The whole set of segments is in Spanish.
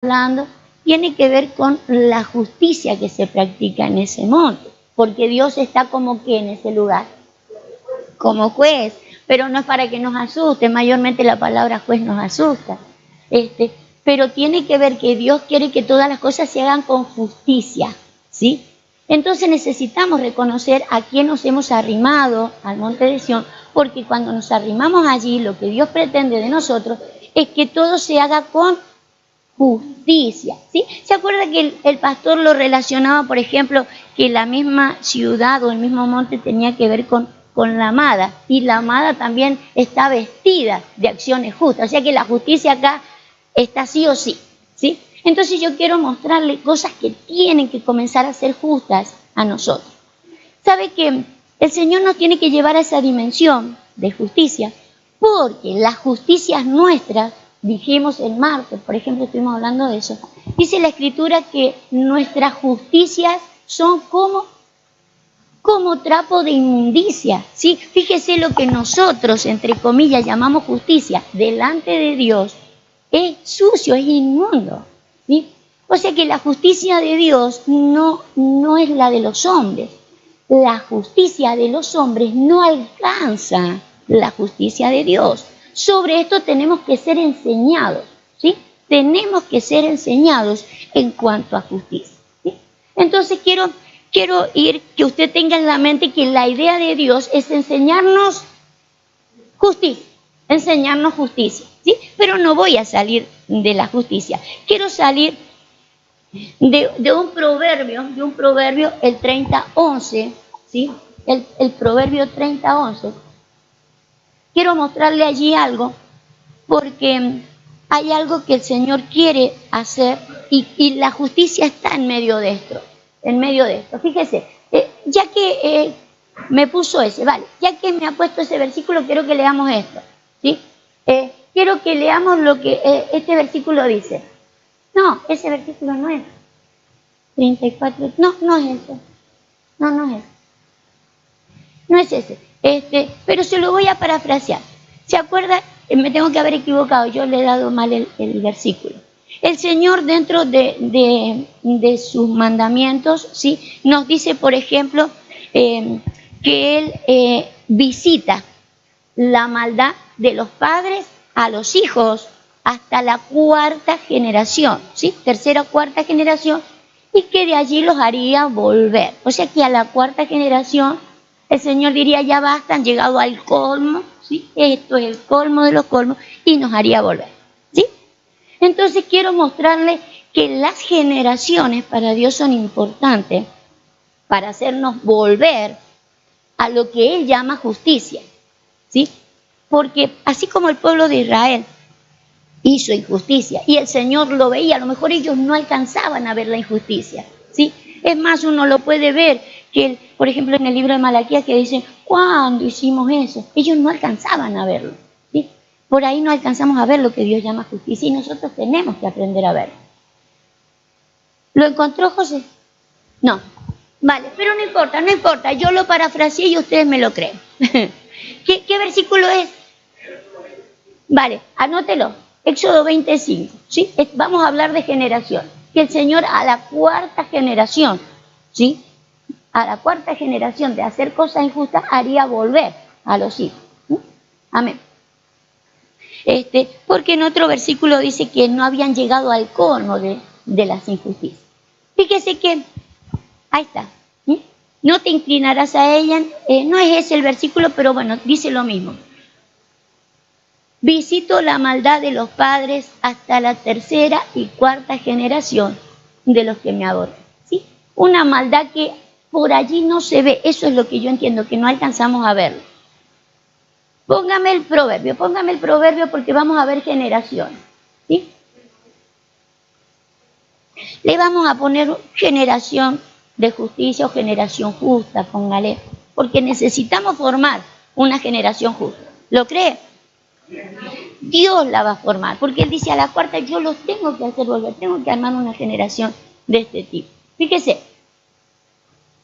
hablando tiene que ver con la justicia que se practica en ese monte, porque Dios está como que en ese lugar, como juez, pero no es para que nos asuste, mayormente la palabra juez nos asusta, pero tiene que ver que Dios quiere que todas las cosas se hagan con justicia, ¿sí? Entonces necesitamos reconocer a quién nos hemos arrimado al monte de Sión, porque cuando nos arrimamos allí, lo que Dios pretende de nosotros es que todo se haga con justicia, ¿sí? ¿Se acuerda que el pastor lo relacionaba, por ejemplo, que la misma ciudad o el mismo monte tenía que ver con la amada, y la amada también está vestida de acciones justas, o sea que la justicia acá está sí o sí, ¿sí? Entonces yo quiero mostrarle cosas que tienen que comenzar a ser justas a nosotros. ¿Sabe que el Señor nos tiene que llevar a esa dimensión de justicia? Porque las justicias nuestras, dijimos el martes, por ejemplo, estuvimos hablando de eso, dice la Escritura que nuestras justicias son como trapo de inmundicia, ¿sí? Fíjese lo que nosotros, entre comillas, llamamos justicia, delante de Dios, es sucio, es inmundo, ¿sí? O sea que la justicia de Dios no es la de los hombres. La justicia de los hombres no alcanza la justicia de Dios. Sobre esto tenemos que ser enseñados, ¿sí? Tenemos que ser enseñados en cuanto a justicia, ¿sí? Entonces quiero que usted tenga en la mente que la idea de Dios es enseñarnos justicia, ¿sí? Pero no voy a salir de la justicia. Quiero salir de un proverbio, el 30:11, ¿sí? El proverbio 30:11. Quiero mostrarle allí algo, porque hay algo que el Señor quiere hacer y la justicia está en medio de esto. Fíjese, ya que me puso ese, vale, ya que me ha puesto ese versículo, quiero que leamos esto, ¿sí? Quiero que leamos lo que este versículo dice. No, ese versículo no es 34, no es ese, no es ese. No es ese, pero se lo voy a parafrasear. ¿Se acuerda? Me tengo que haber equivocado, yo le he dado mal el versículo. El Señor, dentro de sus mandamientos, ¿sí?, nos dice, por ejemplo, que Él visita la maldad de los padres a los hijos hasta la 4ª generación, ¿sí? 3ª o 4ª generación, y que de allí los haría volver. O sea que a la 4ª generación el Señor diría, ya basta, han llegado al colmo, ¿sí? Esto es el colmo de los colmos, y nos haría volver, ¿sí? Entonces quiero mostrarles que las generaciones para Dios son importantes para hacernos volver a lo que Él llama justicia, ¿sí? Porque así como el pueblo de Israel hizo injusticia y el Señor lo veía, a lo mejor ellos no alcanzaban a ver la injusticia, ¿sí? Es más, uno lo puede ver, que por ejemplo en el libro de Malaquías, que dice, ¿cuándo hicimos eso? Ellos no alcanzaban a verlo, ¿sí? Por ahí no alcanzamos a ver lo que Dios llama justicia y nosotros tenemos que aprender a verlo. ¿Lo encontró José? No. Vale, pero no importa, yo lo parafraseé y ustedes me lo creen. ¿Qué versículo es? Vale, anótelo. Éxodo 25, ¿sí? Vamos a hablar de generación. Que el Señor a la 4ª generación, ¿sí?, a la 4ª generación de hacer cosas injustas haría volver a los hijos, ¿sí? Amén. Porque en otro versículo dice que no habían llegado al colmo de las injusticias. Fíjese que, ahí está, ¿sí? No te inclinarás a ella, no es ese el versículo, pero bueno, dice lo mismo. Visito la maldad de los padres hasta la 3ª y 4ª generación de los que me aborrecen, ¿sí? Una maldad que por allí no se ve, eso es lo que yo entiendo, que no alcanzamos a verlo. Póngame el proverbio porque vamos a ver generaciones, ¿sí? Le vamos a poner generación de justicia o generación justa, póngale, porque necesitamos formar una generación justa. ¿Lo cree? Dios la va a formar, porque Él dice a la 4ª yo los tengo que hacer volver, tengo que armar una generación de este tipo. Fíjese,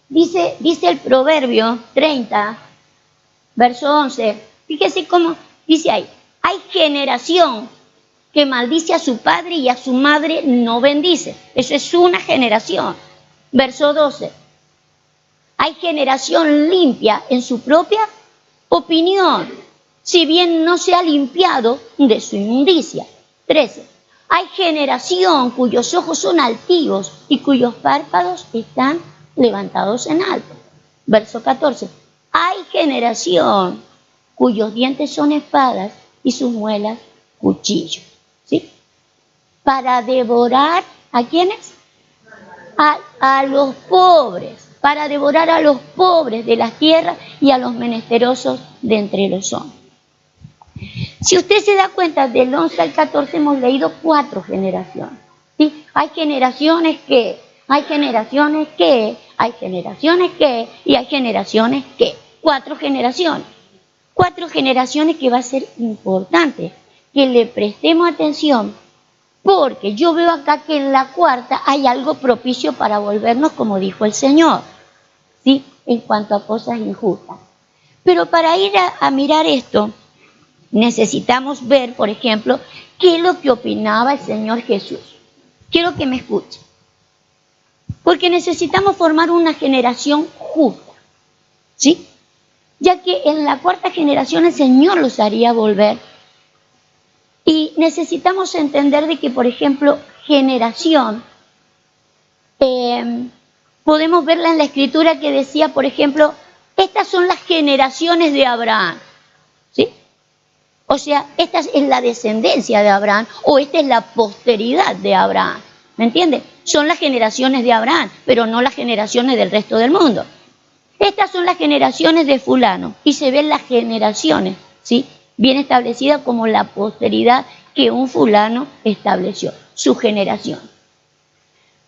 dice el proverbio 30, verso 11, fíjese cómo dice ahí, hay generación que maldice a su padre y a su madre no bendice. Eso es una generación. Verso 12. Hay generación limpia en su propia opinión, si bien no se ha limpiado de su inmundicia. 13. Hay generación cuyos ojos son altivos y cuyos párpados están levantados en alto. Verso 14. Hay generación cuyos dientes son espadas y sus muelas cuchillos. ¿Sí? Para devorar, ¿a quiénes? A los pobres, para devorar a los pobres de las tierras y a los menesterosos de entre los hombres. Si usted se da cuenta, del 11 al 14 hemos leído 4 generaciones. ¿Sí? Hay generaciones que, hay generaciones que, hay generaciones que, y hay generaciones que. 4 generaciones. 4 generaciones que va a ser importante que le prestemos atención, porque yo veo acá que en la 4ª hay algo propicio para volvernos, como dijo el Señor, ¿sí? En cuanto a cosas injustas. Pero para ir a mirar esto, necesitamos ver, por ejemplo, qué es lo que opinaba el Señor Jesús. Quiero que me escuchen. Porque necesitamos formar una generación justa, ¿sí? Ya que en la 4ª generación el Señor los haría volver. Y necesitamos entender de que, por ejemplo, generación, podemos verla en la Escritura que decía, por ejemplo, estas son las generaciones de Abraham, ¿sí? O sea, esta es la descendencia de Abraham, o esta es la posteridad de Abraham, ¿me entiendes? Son las generaciones de Abraham, pero no las generaciones del resto del mundo. Estas son las generaciones de fulano, y se ven las generaciones, ¿sí? Bien establecida como la posteridad que un fulano estableció, su generación.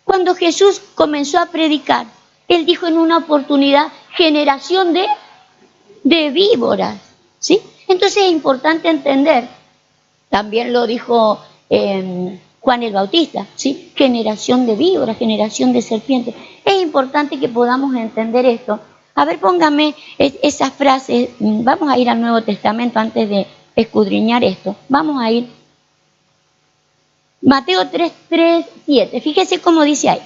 Cuando Jesús comenzó a predicar, Él dijo en una oportunidad, generación de víboras, ¿sí? Entonces es importante entender, también lo dijo Juan el Bautista, ¿sí? Generación de víboras, generación de serpientes. Es importante que podamos entender esto. A ver, póngame esas frases. Vamos a ir al Nuevo Testamento antes de escudriñar esto. Vamos a ir. Mateo 3, 7. Fíjese cómo dice ahí.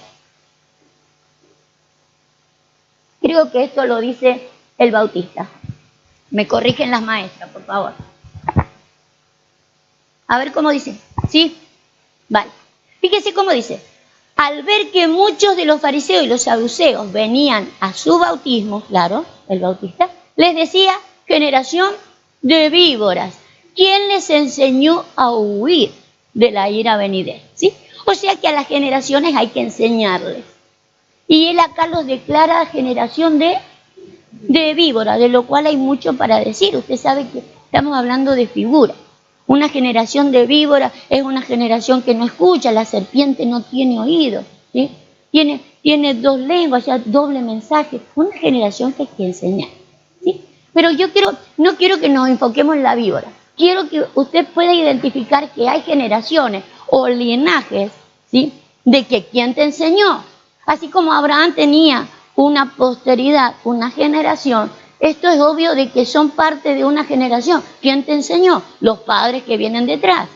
Creo que esto lo dice el Bautista. Me corrigen las maestras, por favor. A ver cómo dice. ¿Sí? Vale. Fíjese cómo dice. Al ver que muchos de los fariseos y los saduceos venían a su bautismo, claro, el Bautista, les decía, generación de víboras. ¿Quién les enseñó a huir de la ira venidera? ¿Sí? O sea que a las generaciones hay que enseñarles. Y él acá los declara generación de víbora, de lo cual hay mucho para decir. Usted sabe que estamos hablando de figura. Una generación de víbora es una generación que no escucha, la serpiente no tiene oído, ¿sí? Tiene 2 lenguas, o sea, doble mensaje. Una generación que hay que enseñar, ¿sí? Pero yo no quiero que nos enfoquemos en la víbora. Quiero que usted pueda identificar que hay generaciones o linajes, ¿sí? De que ¿quién te enseñó? Así como Abraham tenía una posteridad, una generación, esto es obvio de que son parte de una generación. ¿Quién te enseñó? Los padres que vienen detrás.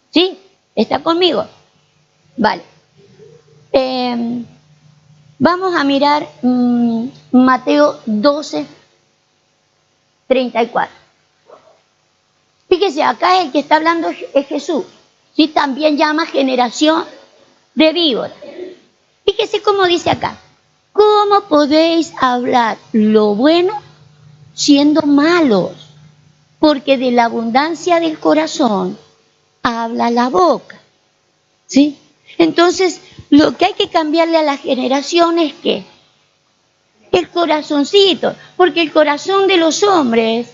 ¿Sí? ¿Está conmigo? Vale. Vamos a mirar Mateo 12, 34. Fíjese, acá el que está hablando es Jesús. ¿Sí? También llama generación de víboras. Fíjese cómo dice acá. ¿Cómo podéis hablar lo bueno siendo malos? Porque de la abundancia del corazón habla la boca. ¿Sí? Entonces, lo que hay que cambiarle a la generación es que el corazoncito, porque el corazón de los hombres,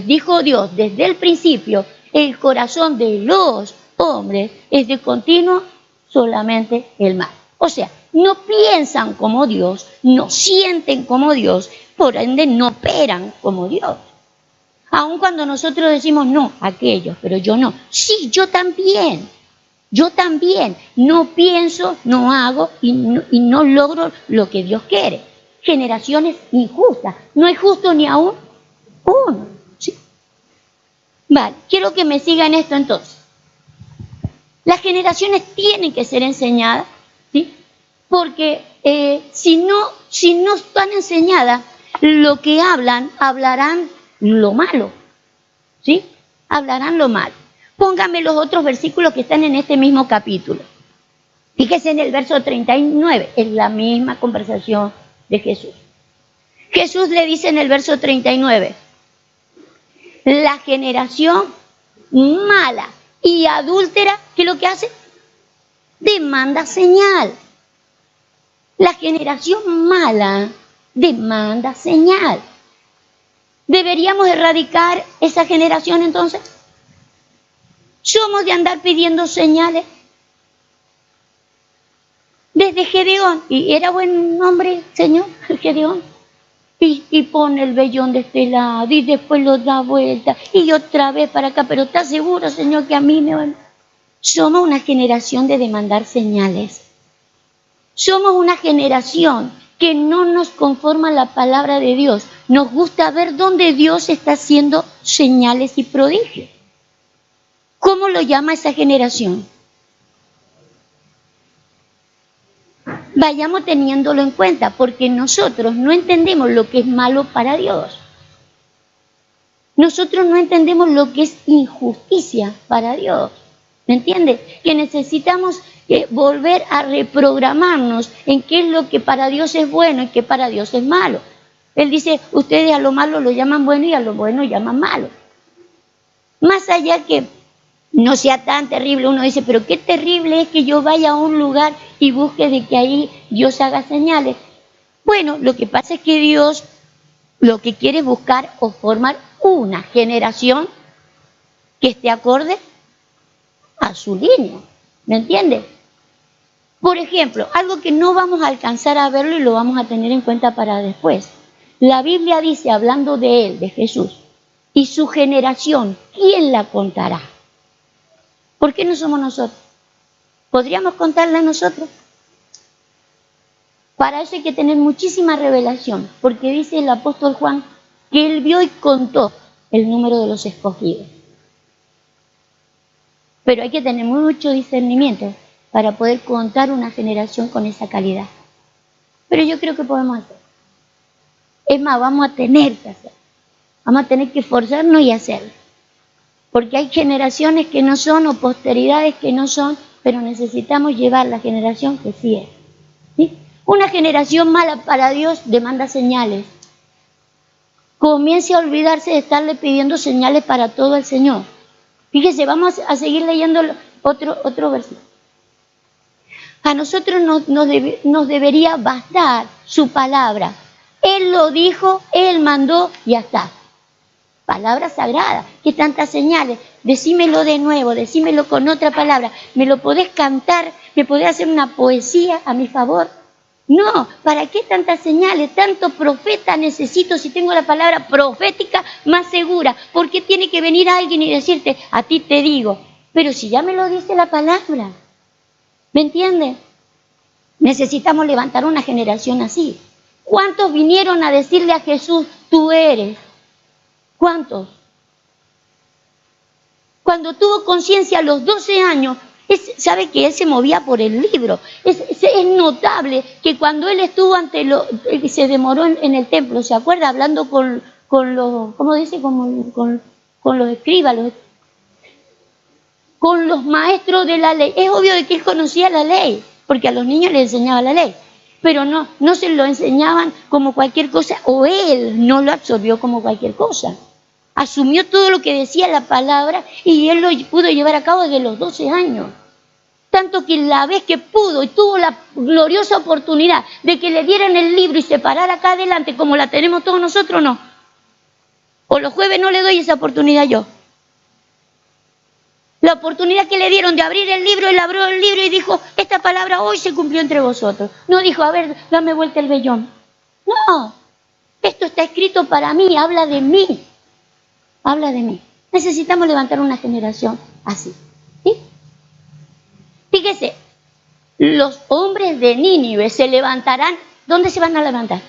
dijo Dios desde el principio, el corazón de los hombres es de continuo solamente el mal. O sea, no piensan como Dios, no sienten como Dios, por ende no operan como Dios. Aun cuando nosotros decimos no, aquellos, pero yo no. Sí, yo también, no pienso, no hago y no logro lo que Dios quiere. Generaciones injustas, no es justo ni aún uno. ¿Sí? Vale, quiero que me sigan esto entonces. Las generaciones tienen que ser enseñadas, ¿sí? Porque si no están enseñadas, lo que hablarán lo malo, ¿sí? Hablarán lo malo. Póngame los otros versículos que están en este mismo capítulo. Fíjese en el verso 39, es la misma conversación de Jesús. Jesús le dice en el verso 39, la generación mala y adúltera, ¿qué es lo que hace? Demanda señal. La generación mala demanda señal. ¿Deberíamos erradicar esa generación entonces? ¿Somos de andar pidiendo señales? Desde Gedeón, y era buen hombre, Señor, Gedeón, y pone el vellón de este lado, y después lo da vuelta, y otra vez para acá, pero ¿estás seguro, Señor, que a mí me van? Somos una generación de demandar señales. Somos una generación que no nos conforma la palabra de Dios. Nos gusta ver dónde Dios está haciendo señales y prodigios. ¿Cómo lo llama esa generación? Vayamos teniéndolo en cuenta, porque nosotros no entendemos lo que es malo para Dios. Nosotros no entendemos lo que es injusticia para Dios. ¿Me entiende? Que necesitamos volver a reprogramarnos en qué es lo que para Dios es bueno y qué para Dios es malo. Él dice, ustedes a lo malo lo llaman bueno y a lo bueno llaman malo. Más allá que no sea tan terrible, uno dice, pero qué terrible es que yo vaya a un lugar y busque de que ahí Dios haga señales. Bueno, lo que pasa es que Dios lo que quiere es buscar o formar una generación que esté acorde a su línea. ¿Me entiende? Por ejemplo, algo que no vamos a alcanzar a verlo y lo vamos a tener en cuenta para después. La Biblia dice, hablando de él, de Jesús, y su generación, ¿quién la contará? ¿Por qué no somos nosotros? ¿Podríamos contarla nosotros? Para eso hay que tener muchísima revelación, porque dice el apóstol Juan que él vio y contó el número de los escogidos. Pero hay que tener mucho discernimiento para poder contar una generación con esa calidad. Pero yo creo que podemos hacer. Es más, vamos a tener que hacer. Vamos a tener que esforzarnos y hacerlo. Porque hay generaciones que no son o posteridades que no son, pero necesitamos llevar la generación que sí es. ¿Sí? Una generación mala para Dios demanda señales. Comience a olvidarse de estarle pidiendo señales para todo el Señor. Fíjese, vamos a seguir leyendo otro versículo. A nosotros nos debería bastar su palabra. Él lo dijo, Él mandó, ya está. Palabra sagrada, que tantas señales. Decímelo de nuevo, decímelo con otra palabra. ¿Me lo podés cantar? ¿Me podés hacer una poesía a mi favor? No, ¿para qué tantas señales? Tanto profeta necesito si tengo la palabra profética más segura. ¿Por qué tiene que venir alguien y decirte, a ti te digo? Pero si ya me lo dice la palabra, ¿me entiendes? Necesitamos levantar una generación así. ¿Cuántos vinieron a decirle a Jesús, tú eres? ¿Cuántos? Cuando tuvo conciencia a los 12 años, sabe que él se movía por el libro. Es notable que cuando él estuvo se demoró en el templo, ¿se acuerda? Hablando con los, ¿cómo dice? Con los escribas, con los maestros de la ley. Es obvio de que él conocía la ley, porque a los niños les enseñaba la ley. Pero no se lo enseñaban como cualquier cosa, o él no lo absorbió como cualquier cosa. Asumió todo lo que decía la palabra y él lo pudo llevar a cabo desde los 12 años. Tanto que la vez que pudo y tuvo la gloriosa oportunidad de que le dieran el libro y se parara acá adelante como la tenemos todos nosotros, no. O los jueves no le doy esa oportunidad yo. La oportunidad que le dieron de abrir el libro, él abrió el libro y dijo, esta palabra hoy se cumplió entre vosotros. No dijo, a ver, dame vuelta el vellón. No, esto está escrito para mí, habla de mí. Habla de mí. Necesitamos levantar una generación así. ¿Sí? Fíjese, los hombres de Nínive se levantarán. ¿Dónde se van a levantar?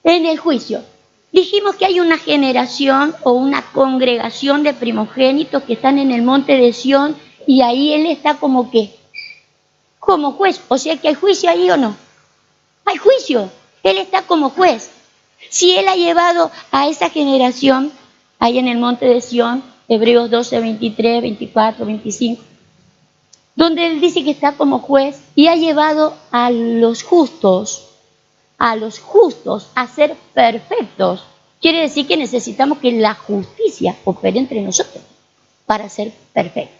En el juicio. Dijimos que hay una generación o una congregación de primogénitos que están en el monte de Sión y ahí Él está como que, como juez. O sea que hay juicio ahí o no. Hay juicio. Él está como juez. Si Él ha llevado a esa generación ahí en el monte de Sión, Hebreos 12, 23, 24, 25, donde Él dice que está como juez y ha llevado a los justos a ser perfectos. Quiere decir que necesitamos que la justicia opere entre nosotros para ser perfectos.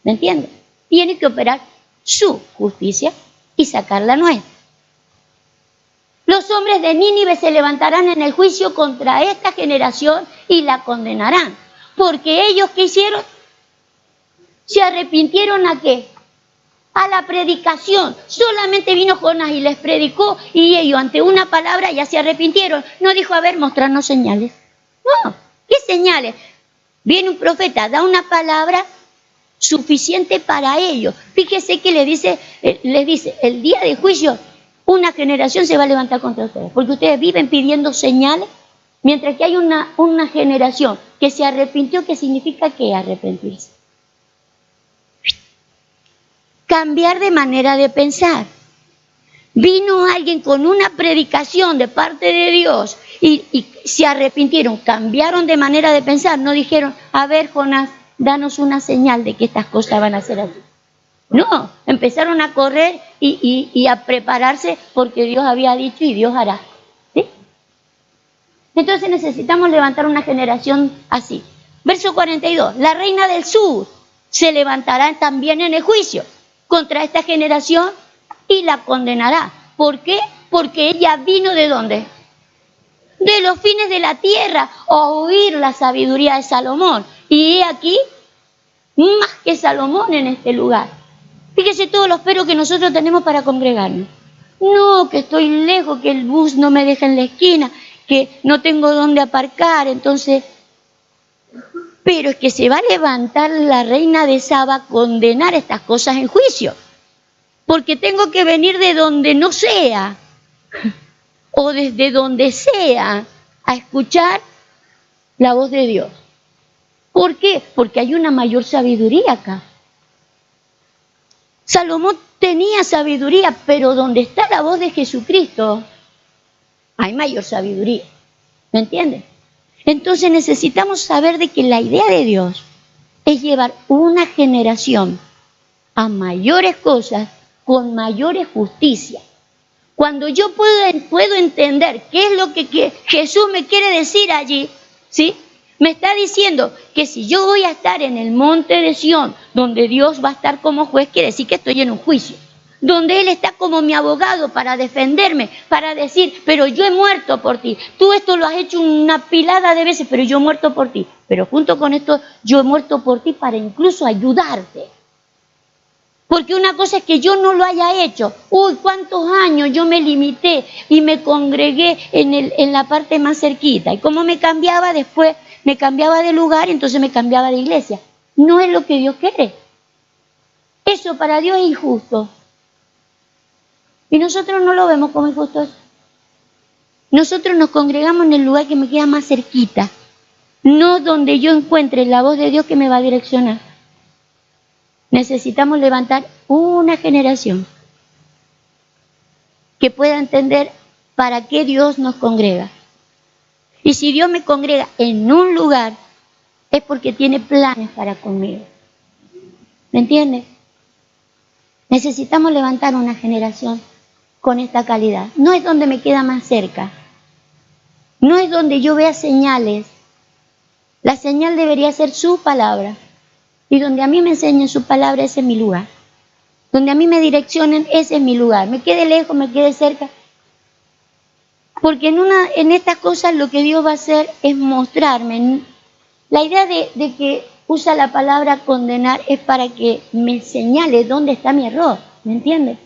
¿Me entienden? Tiene que operar su justicia y sacar la nuestra. Los hombres de Nínive se levantarán en el juicio contra esta generación y la condenarán. Porque ellos, ¿qué hicieron? Se arrepintieron ¿a qué? A la predicación. Solamente vino Jonás y les predicó y ellos ante una palabra ya se arrepintieron. No dijo, a ver, mostrarnos señales. No, ¿qué señales? Viene un profeta, da una palabra suficiente para ellos. Fíjese que les dice, el día de juicio, una generación se va a levantar contra ustedes, porque ustedes viven pidiendo señales, mientras que hay una generación que se arrepintió. ¿Qué significa que arrepentirse? Cambiar de manera de pensar. Vino alguien con una predicación de parte de Dios y se arrepintieron, cambiaron de manera de pensar. No dijeron, a ver, Jonás, danos una señal de que estas cosas van a ser así. No, empezaron a correr y a prepararse porque Dios había dicho y Dios hará. ¿Sí? Entonces necesitamos levantar una generación así. Verso 42, la reina del sur se levantará también en el juicio contra esta generación y la condenará. ¿Por qué? Porque ella vino ¿de dónde? De los fines de la tierra a oír la sabiduría de Salomón. Y he aquí, más que Salomón en este lugar. Fíjese todos los peros que nosotros tenemos para congregarnos. No, que estoy lejos, que el bus no me deja en la esquina, que no tengo dónde aparcar, entonces... Pero es que se va a levantar la reina de Saba a condenar estas cosas en juicio. Porque tengo que venir de donde no sea, o desde donde sea, a escuchar la voz de Dios. ¿Por qué? Porque hay una mayor sabiduría acá. Salomón tenía sabiduría, pero donde está la voz de Jesucristo, hay mayor sabiduría. ¿Me entienden? Entonces necesitamos saber de que la idea de Dios es llevar una generación a mayores cosas con mayores justicia. Cuando yo puedo entender qué es lo que Jesús me quiere decir allí, ¿sí? Me está diciendo que si yo voy a estar en el monte de Sión, donde Dios va a estar como juez, quiere decir que estoy en un juicio. Donde Él está como mi abogado para defenderme, para decir, pero yo he muerto por ti. Tú esto lo has hecho una pilada de veces, pero yo he muerto por ti. Pero junto con esto, yo he muerto por ti para incluso ayudarte. Porque una cosa es que yo no lo haya hecho. Uy, cuántos años yo me limité y me congregué en la parte más cerquita. Y como me cambiaba después, me cambiaba de lugar, entonces me cambiaba de iglesia. No es lo que Dios quiere. Eso para Dios es injusto. Y nosotros no lo vemos como injusto. Nosotros nos congregamos en el lugar que me queda más cerquita. No donde yo encuentre la voz de Dios que me va a direccionar. Necesitamos levantar una generación que pueda entender para qué Dios nos congrega. Y si Dios me congrega en un lugar, es porque tiene planes para conmigo. ¿Me entiendes? Necesitamos levantar una generación con esta calidad. No es donde me queda más cerca. No es donde yo vea señales. La señal debería ser su palabra. Y donde a mí me enseñen su palabra, ese es mi lugar. Donde a mí me direccionen, ese es mi lugar. Me quede lejos, me quede cerca. Porque en estas cosas lo que Dios va a hacer es mostrarme. La idea de que usa la palabra condenar es para que me señale dónde está mi error. ¿Me entiendes?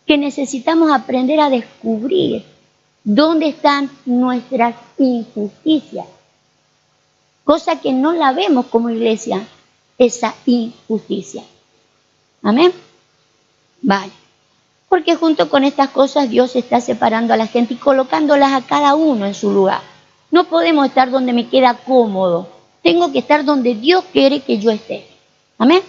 Que necesitamos aprender a descubrir dónde están nuestras injusticias. Cosa que no la vemos como iglesia, esa injusticia. Amén. Vale. Porque junto con estas cosas Dios está separando a la gente y colocándolas a cada uno en su lugar. No podemos estar donde me queda cómodo. Tengo que estar donde Dios quiere que yo esté. ¿Amén?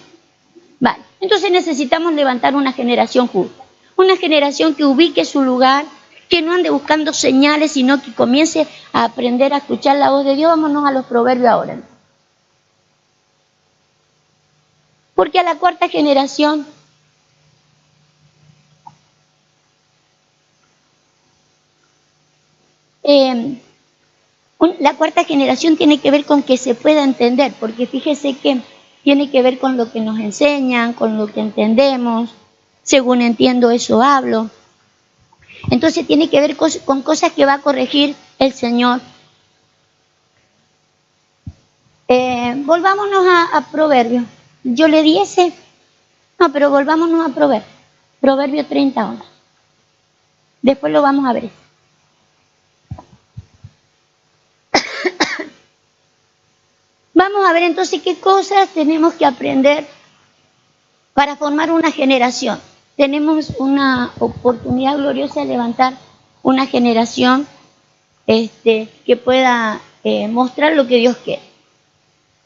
Vale. Entonces necesitamos levantar una generación justa. Una generación que ubique su lugar, que no ande buscando señales, sino que comience a aprender a escuchar la voz de Dios. Vámonos a los proverbios ahora. Porque a la cuarta generación la cuarta generación tiene que ver con que se pueda entender, porque fíjese que tiene que ver con lo que nos enseñan, con lo que entendemos, según entiendo eso hablo. Entonces tiene que ver con cosas que va a corregir el Señor. Volvámonos a Proverbios. Yo le di ese. No, pero volvámonos a Proverbios. Proverbio 31. Después lo vamos a ver. Vamos a ver entonces qué cosas tenemos que aprender para formar una generación. Tenemos una oportunidad gloriosa de levantar una generación que pueda mostrar lo que Dios quiere.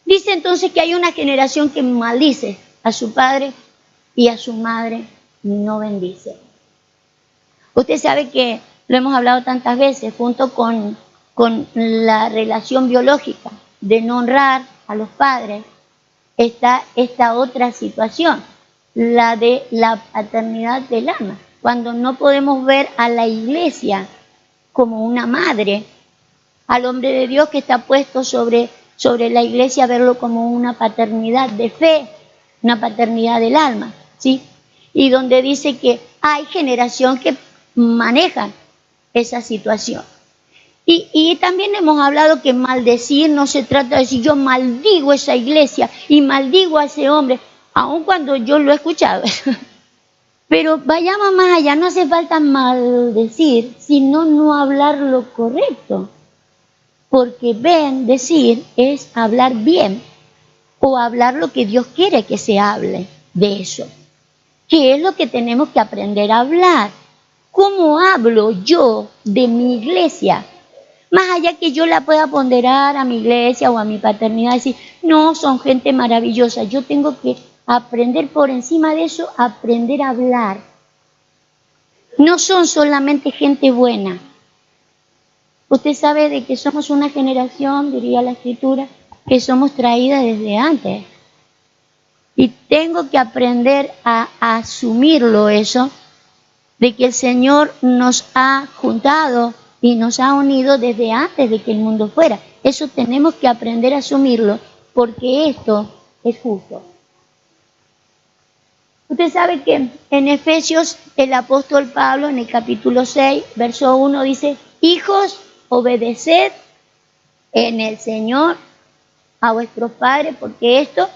Dice entonces que hay una generación que maldice a su padre y a su madre no bendice. Usted sabe que lo hemos hablado tantas veces, junto con la relación biológica de no honrar a los padres, está esta otra situación, la de la paternidad del alma. Cuando no podemos ver a la iglesia como una madre, al hombre de Dios que está puesto sobre la iglesia, verlo como una paternidad de fe, una paternidad del alma, ¿sí? Y donde dice que hay generación que manejan esa situación. Y también hemos hablado que maldecir no se trata de decir yo maldigo a esa iglesia y maldigo a ese hombre, aun cuando yo lo he escuchado. Pero vayamos más allá, no hace falta maldecir, sino no hablar lo correcto. Porque bendecir es hablar bien o hablar lo que Dios quiere que se hable de eso. ¿Qué es lo que tenemos que aprender a hablar? ¿Cómo hablo yo de mi iglesia? Más allá que yo la pueda ponderar a mi iglesia o a mi paternidad, decir, no, son gente maravillosa. Yo tengo que aprender por encima de eso, aprender a hablar. No son solamente gente buena. Usted sabe de que somos una generación, diría la Escritura, que somos traídas desde antes. Y tengo que aprender a asumirlo eso, de que el Señor nos ha juntado y nos ha unido desde antes de que el mundo fuera. Eso tenemos que aprender a asumirlo, porque esto es justo. Usted sabe que en Efesios el apóstol Pablo en el capítulo 6, verso 1 dice, hijos, obedeced en el Señor a vuestros padres, porque esto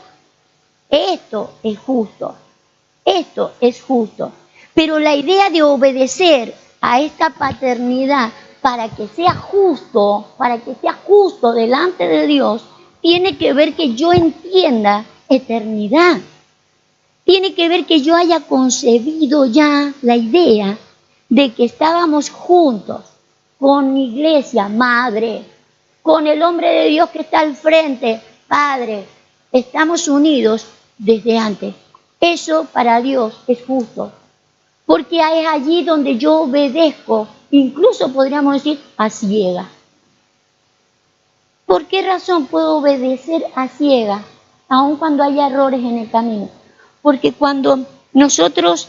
es justo. Esto es justo. Pero la idea de obedecer a esta paternidad para que sea justo delante de Dios, tiene que ver que yo entienda eternidad. Tiene que ver que yo haya concebido ya la idea de que estábamos juntos con mi iglesia, madre, con el hombre de Dios que está al frente, padre. Estamos unidos desde antes. Eso para Dios es justo, porque es allí donde yo obedezco, incluso podríamos decir a ciegas. ¿Por qué razón puedo obedecer a ciegas, aun cuando haya errores en el camino? Porque cuando nosotros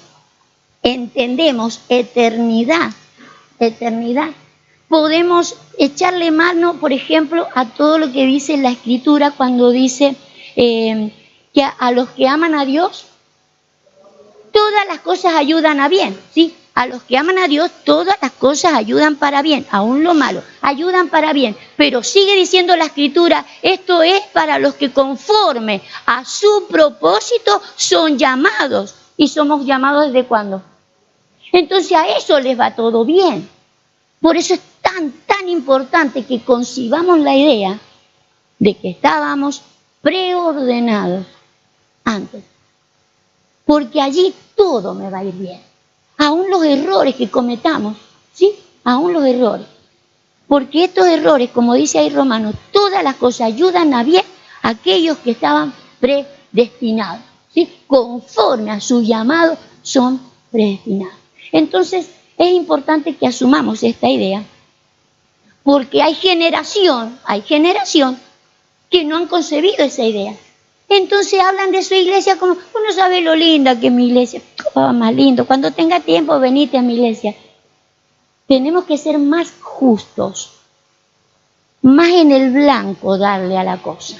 entendemos eternidad, podemos echarle mano, por ejemplo, a todo lo que dice la Escritura cuando dice que a los que aman a Dios, todas las cosas ayudan a bien, ¿sí? A los que aman a Dios, todas las cosas ayudan para bien, aún lo malo, ayudan para bien. Pero sigue diciendo la Escritura, esto es para los que conforme a su propósito son llamados. ¿Y somos llamados desde cuándo? Entonces a eso les va todo bien. Por eso es tan importante que concibamos la idea de que estábamos preordenados antes. Porque allí todo me va a ir bien. Aún los errores que cometamos, ¿sí? Aún los errores. Porque estos errores, como dice ahí Romanos, todas las cosas ayudan a bien a aquellos que estaban predestinados, ¿sí? Conforme a su llamado son predestinados. Entonces es importante que asumamos esta idea, porque hay generación que no han concebido esa idea. Entonces hablan de su iglesia como, uno sabe lo linda que es mi iglesia, oh, más lindo, cuando tenga tiempo venite a mi iglesia. Tenemos que ser más justos, más en el blanco darle a la cosa.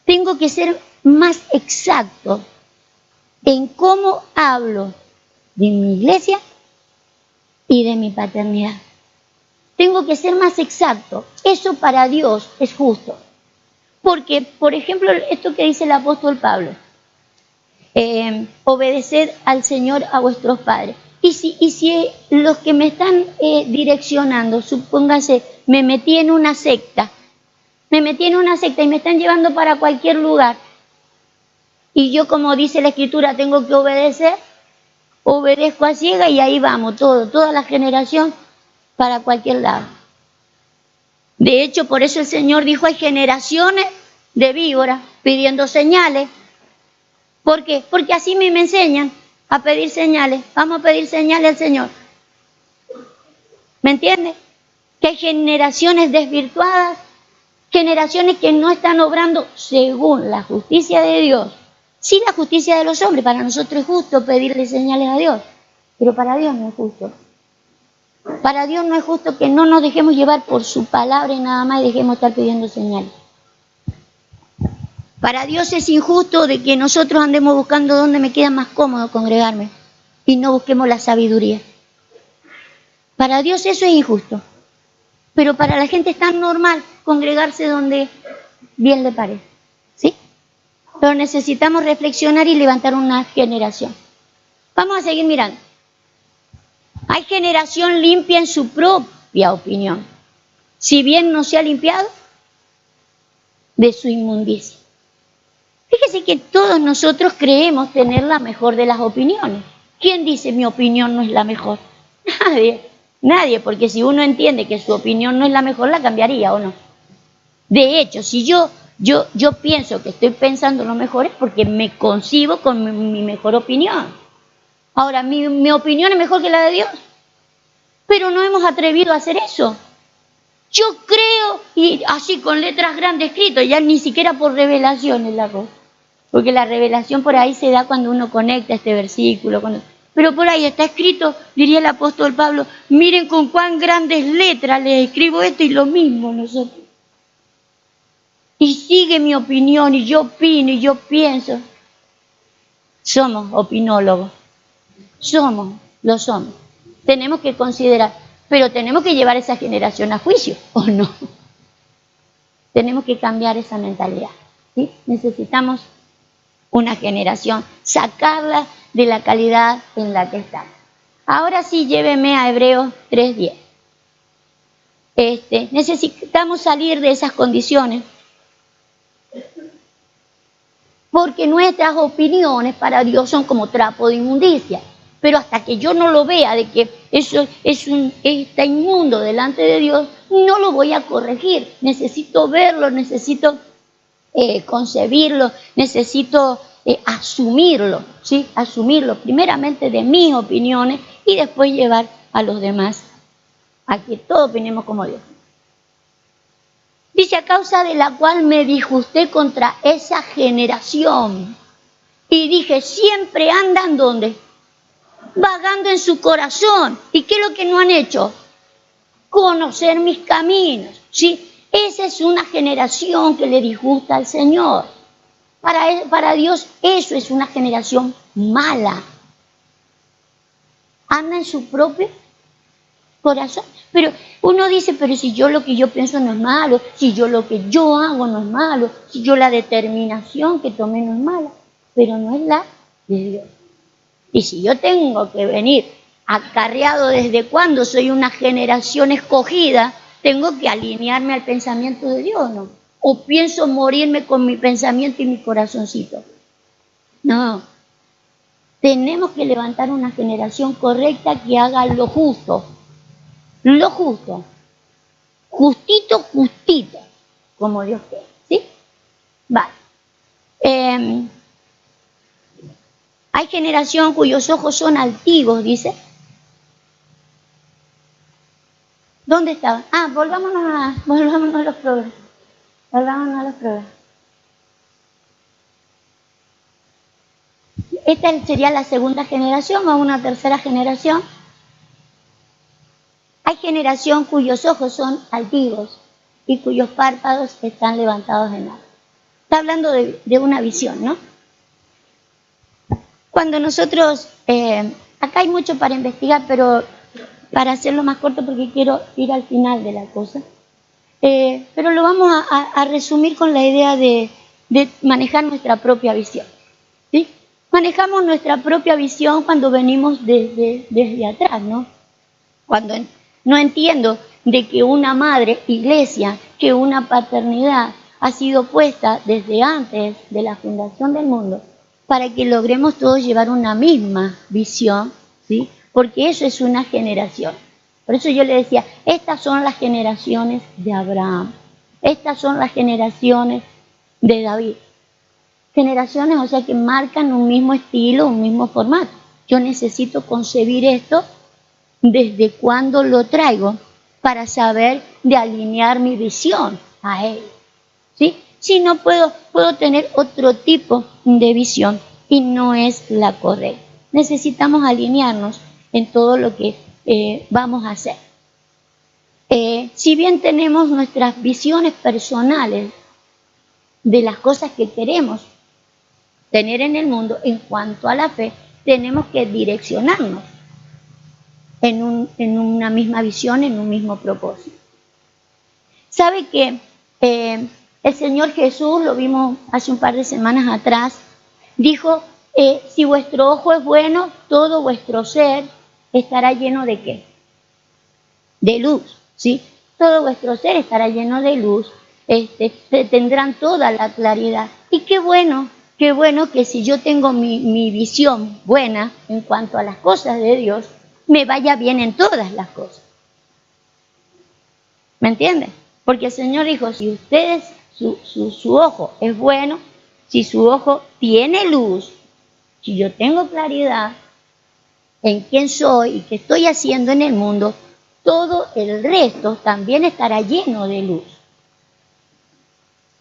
Tengo que ser más exacto en cómo hablo de mi iglesia y de mi paternidad. Tengo que ser más exacto. Eso para Dios es justo. Porque, por ejemplo, esto que dice el apóstol Pablo, obedeced al Señor a vuestros padres. Y si los que me están direccionando, supóngase, me metí en una secta y me están llevando para cualquier lugar, y yo, como dice la Escritura, tengo que obedecer, obedezco a ciega y ahí vamos, toda la generación para cualquier lado. De hecho, por eso el Señor dijo, hay generaciones de víboras pidiendo señales. ¿Por qué? Porque así me enseñan a pedir señales. Vamos a pedir señales al Señor. ¿Me entiendes? Que hay generaciones desvirtuadas, generaciones que no están obrando según la justicia de Dios. Sí, la justicia de los hombres. Para nosotros es justo pedirle señales a Dios, pero para Dios no es justo. Para Dios no es justo que no nos dejemos llevar por su palabra y nada más y dejemos estar pidiendo señales. Para Dios es injusto de que nosotros andemos buscando dónde me queda más cómodo congregarme y no busquemos la sabiduría. Para Dios eso es injusto. Pero para la gente es tan normal congregarse donde bien le parece. ¿Sí? Pero necesitamos reflexionar y levantar una generación. Vamos a seguir mirando. Hay generación limpia en su propia opinión, si bien no se ha limpiado de su inmundicia. Fíjese que todos nosotros creemos tener la mejor de las opiniones. ¿Quién dice mi opinión no es la mejor? Nadie, porque si uno entiende que su opinión no es la mejor, la cambiaría o no. De hecho, si yo pienso que estoy pensando lo mejor es porque me concibo con mi mejor opinión. Ahora, mi opinión es mejor que la de Dios, pero no hemos atrevido a hacer eso. Yo creo, y así con letras grandes escrito, ya ni siquiera por revelación es la cosa, porque la revelación por ahí se da cuando uno conecta este versículo, pero por ahí está escrito, diría el apóstol Pablo, miren con cuán grandes letras les escribo esto y lo mismo nosotros. Y sigue mi opinión, y yo opino, y yo pienso. Somos opinólogos, lo somos. Tenemos que considerar, pero tenemos que llevar esa generación a juicio, ¿o no? Tenemos que cambiar esa mentalidad, ¿sí? Necesitamos una generación, sacarla de la calidad en la que está. Ahora sí, lléveme a Hebreos 3:10. Necesitamos salir de esas condiciones, porque nuestras opiniones para Dios son como trapo de inmundicia. Pero hasta que yo no lo vea de que eso está inmundo delante de Dios, no lo voy a corregir. Necesito verlo, necesito concebirlo, necesito asumirlo, ¿sí? Asumirlo primeramente de mis opiniones y después llevar a los demás a que todos opinemos como Dios. Dice, a causa de la cual me disgusté contra esa generación y dije, siempre andan ¿dónde? Vagando en su corazón. ¿Y qué es lo que no han hecho? Conocer mis caminos, ¿sí? Esa es una generación que le disgusta al Señor. Para Dios eso es una generación mala. Anda en su propio corazón. Pero uno dice, pero si yo lo que yo pienso no es malo, si yo lo que yo hago no es malo, si yo la determinación que tomé no es mala, pero no es la de Dios. Y si yo tengo que venir acarreado desde cuando soy una generación escogida, tengo que alinearme al pensamiento de Dios, ¿no? O pienso morirme con mi pensamiento y mi corazoncito. No. Tenemos que levantar una generación correcta que haga lo justo. Lo justo. justito, como Dios quiere, ¿sí? Vale. Hay generación cuyos ojos son altivos, dice. ¿Dónde estaban? Volvámonos a los programas. Volvámonos a los programas. Esta sería la segunda generación, o una tercera generación. Hay generación cuyos ojos son altivos y cuyos párpados están levantados en alto. Está hablando de una visión, ¿no? Cuando nosotros, acá hay mucho para investigar, pero para hacerlo más corto porque quiero ir al final de la cosa, pero lo vamos a resumir con la idea de manejar nuestra propia visión, ¿sí? Manejamos nuestra propia visión cuando venimos desde atrás, ¿no? Cuando no entiendo de que una madre iglesia, que una paternidad ha sido puesta desde antes de la fundación del mundo para que logremos todos llevar una misma visión, ¿sí? Porque eso es una generación. Por eso yo le decía, estas son las generaciones de Abraham, estas son las generaciones de David. Generaciones, o sea, que marcan un mismo estilo, un mismo formato. Yo necesito concebir esto desde cuándo lo traigo para saber de alinear mi visión a él, ¿sí? Si no puedo tener otro tipo de visión y no es la correcta. Necesitamos alinearnos en todo lo que vamos a hacer. Si bien tenemos nuestras visiones personales de las cosas que queremos tener en el mundo, en cuanto a la fe, tenemos que direccionarnos en una misma visión, en un mismo propósito. ¿Sabe que el Señor Jesús, lo vimos hace un par de semanas atrás, dijo, si vuestro ojo es bueno, todo vuestro ser estará lleno de ¿qué? De luz, ¿sí? Todo vuestro ser estará lleno de luz, tendrán toda la claridad. Y qué bueno que si yo tengo mi visión buena en cuanto a las cosas de Dios, me vaya bien en todas las cosas. ¿Me entienden? Porque el Señor dijo, si ustedes, su ojo es bueno, si su ojo tiene luz, si yo tengo claridad en quién soy y qué estoy haciendo en el mundo, todo el resto también estará lleno de luz.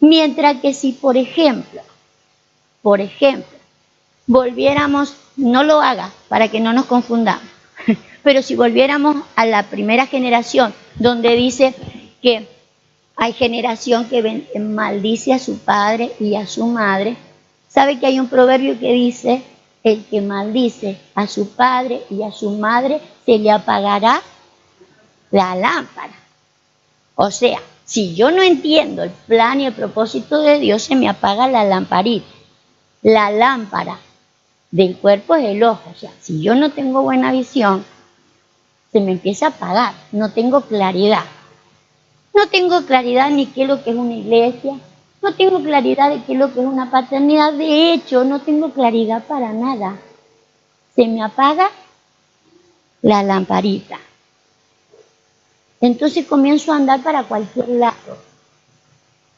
Mientras que si, por ejemplo, volviéramos, no lo haga para que no nos confundamos, pero si volviéramos a la primera generación, donde dice que hay generación que maldice a su padre y a su madre, ¿sabe que hay un proverbio que dice, el que maldice a su padre y a su madre, se le apagará la lámpara? O sea, si yo no entiendo el plan y el propósito de Dios, se me apaga la lamparita. La lámpara del cuerpo es el ojo. O sea, si yo no tengo buena visión, se me empieza a apagar. No tengo claridad. No tengo claridad ni qué es lo que es una iglesia. No tengo claridad de qué es lo que es una paternidad. De hecho, no tengo claridad para nada. Se me apaga la lamparita. Entonces comienzo a andar para cualquier lado.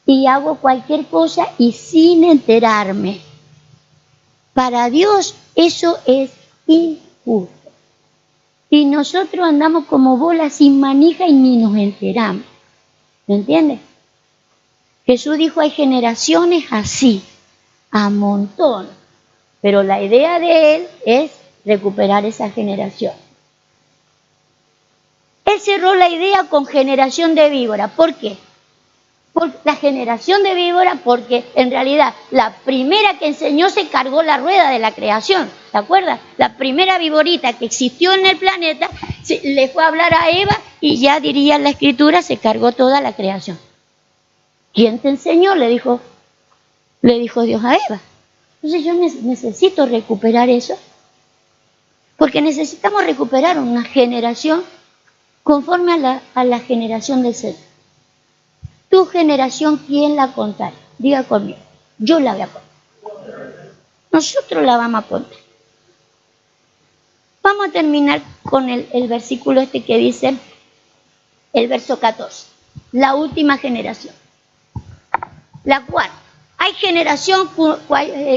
Y hago cualquier cosa y sin enterarme. Para Dios eso es injusto. Y nosotros andamos como bolas sin manija y ni nos enteramos. ¿Me entiendes? Jesús dijo, hay generaciones así, a montón. Pero la idea de Él es recuperar esa generación. Él cerró la idea con generación de víbora. ¿Por qué? Por la generación de víbora, porque en realidad la primera que enseñó se cargó la rueda de la creación. ¿Se acuerdan? La primera víborita que existió en el planeta le fue a hablar a Eva y ya diría la escritura, se cargó toda la creación. ¿Quién te enseñó? Le dijo Dios a Eva. Entonces yo necesito recuperar eso, porque necesitamos recuperar una generación conforme a la generación del Señor. Tu generación, ¿quién la contará? Diga conmigo, yo la voy a contar. Nosotros la vamos a contar. Vamos a terminar con el versículo que dice, el verso 14. la última generación. La cuarta. Hay generación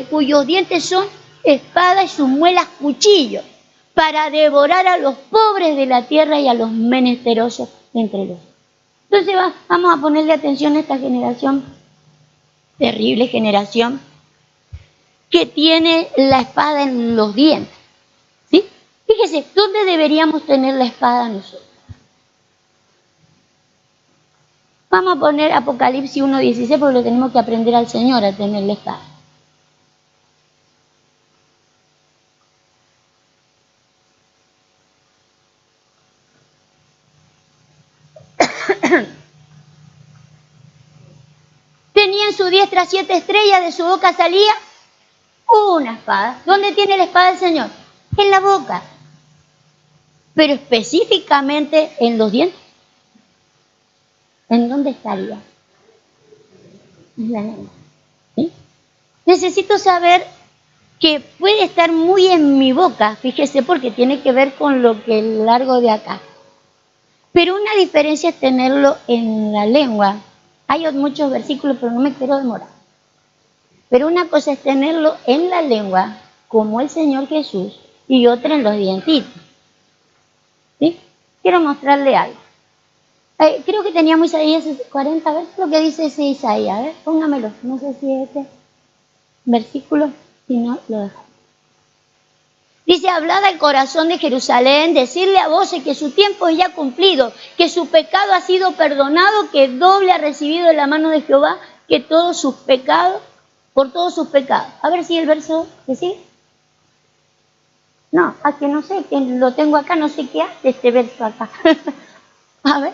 cuyos dientes son espada y sus muelas cuchillo, para devorar a los pobres de la tierra y a los menesterosos entre los. Entonces vamos a ponerle atención a esta generación, terrible generación, que tiene la espada en los dientes. ¿Sí? Fíjese, ¿dónde deberíamos tener la espada nosotros? Vamos a poner Apocalipsis 1:16 porque lo tenemos que aprender al Señor a tener la espada. Tenía en su diestra 7 estrellas, de su boca salía una espada. ¿Dónde tiene la espada el Señor? En la boca. Pero específicamente en los dientes. ¿En dónde estaría? En la lengua. ¿Sí? Necesito saber que puede estar muy en mi boca, fíjese, porque tiene que ver con lo que largo de acá. Pero una diferencia es tenerlo en la lengua. Hay muchos versículos, pero no me quiero demorar. Pero una cosa es tenerlo en la lengua, como el Señor Jesús, y otra en los dientitos. ¿Sí? Quiero mostrarle algo. Creo que teníamos Isaías 40, a ver lo que dice ese Isaías. A ver, póngamelo. No sé si es este versículo, si no, lo dejo. Dice, hablad al corazón de Jerusalén, decirle a voces que su tiempo es ya cumplido, que su pecado ha sido perdonado, que doble ha recibido de la mano de Jehová, que todos sus pecados, por todos sus pecados. A ver si el verso que sigue. No, a que no sé, que lo tengo acá, no sé qué hace este verso acá. A ver.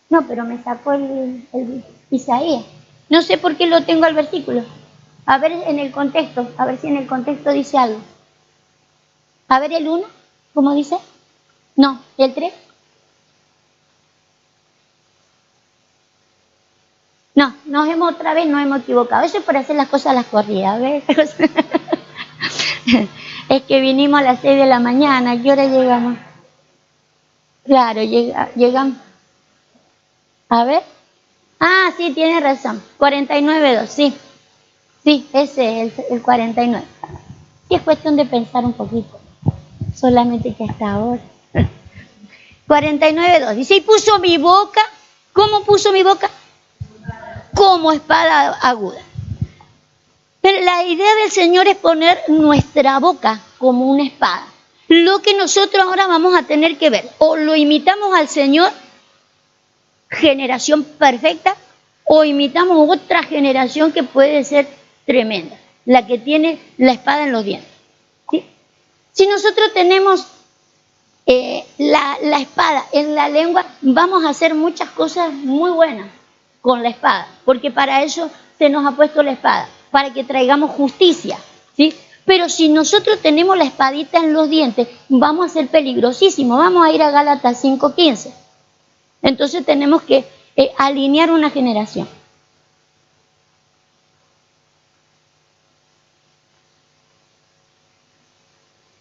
No, pero me sacó el Isaías. No sé por qué lo tengo al versículo. A ver en el contexto, a ver si en el contexto dice algo. A ver el 1, ¿cómo dice? No, el 3. No, otra vez nos hemos equivocado. Eso es por hacer las cosas a las corridas, ¿ves? Es que vinimos a las 6 de la mañana, ¿a qué hora llegamos? Claro, llegamos. A ver. Ah, sí, tiene razón. 49.2, sí. Sí, ese es el 49. Sí, es cuestión de pensar un poquito. Solamente que hasta ahora. 49.2. Dice, y puso mi boca. ¿Cómo puso mi boca? Como espada aguda. Pero la idea del Señor es poner nuestra boca como una espada. Lo que nosotros ahora vamos a tener que ver. O lo imitamos al Señor, generación perfecta, o imitamos otra generación que puede ser tremenda, la que tiene la espada en los dientes. ¿Sí? Si nosotros tenemos la espada en la lengua, vamos a hacer muchas cosas muy buenas con la espada, porque para eso se nos ha puesto la espada, para que traigamos justicia, ¿sí? Pero si nosotros tenemos la espadita en los dientes, vamos a ser peligrosísimos. Vamos a ir a Gálatas 5:15. Entonces tenemos que alinear una generación.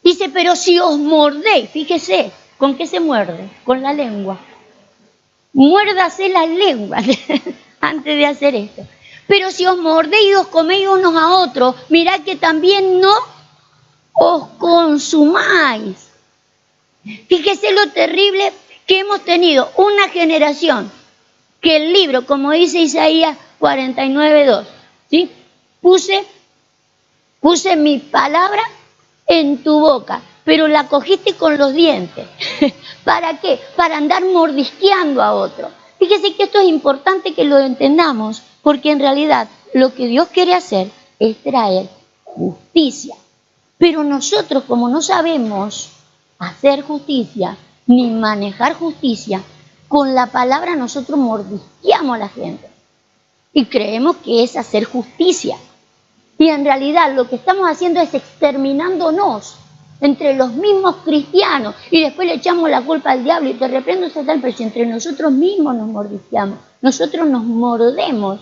Dice, pero si os mordéis, fíjese, ¿con qué se muerde? Con la lengua. Muérdase la lengua antes de hacer esto. Pero si os mordéis y os coméis unos a otros, mirad que también no os consumáis. Fíjese lo terrible que hemos tenido, una generación que el libro, como dice Isaías 49:2, ¿sí? Puse mi palabra en tu boca, pero la cogiste con los dientes. ¿Para qué? Para andar mordisqueando a otro. Fíjese que esto es importante que lo entendamos, porque en realidad lo que Dios quiere hacer es traer justicia. Pero nosotros, como no sabemos hacer justicia, ni manejar justicia, con la palabra nosotros mordisqueamos a la gente. Y creemos que es hacer justicia. Y en realidad lo que estamos haciendo es exterminándonos entre los mismos cristianos. Y después le echamos la culpa al diablo y te reprendo, Satán, pero si entre nosotros mismos nos mordisqueamos, nosotros nos mordemos.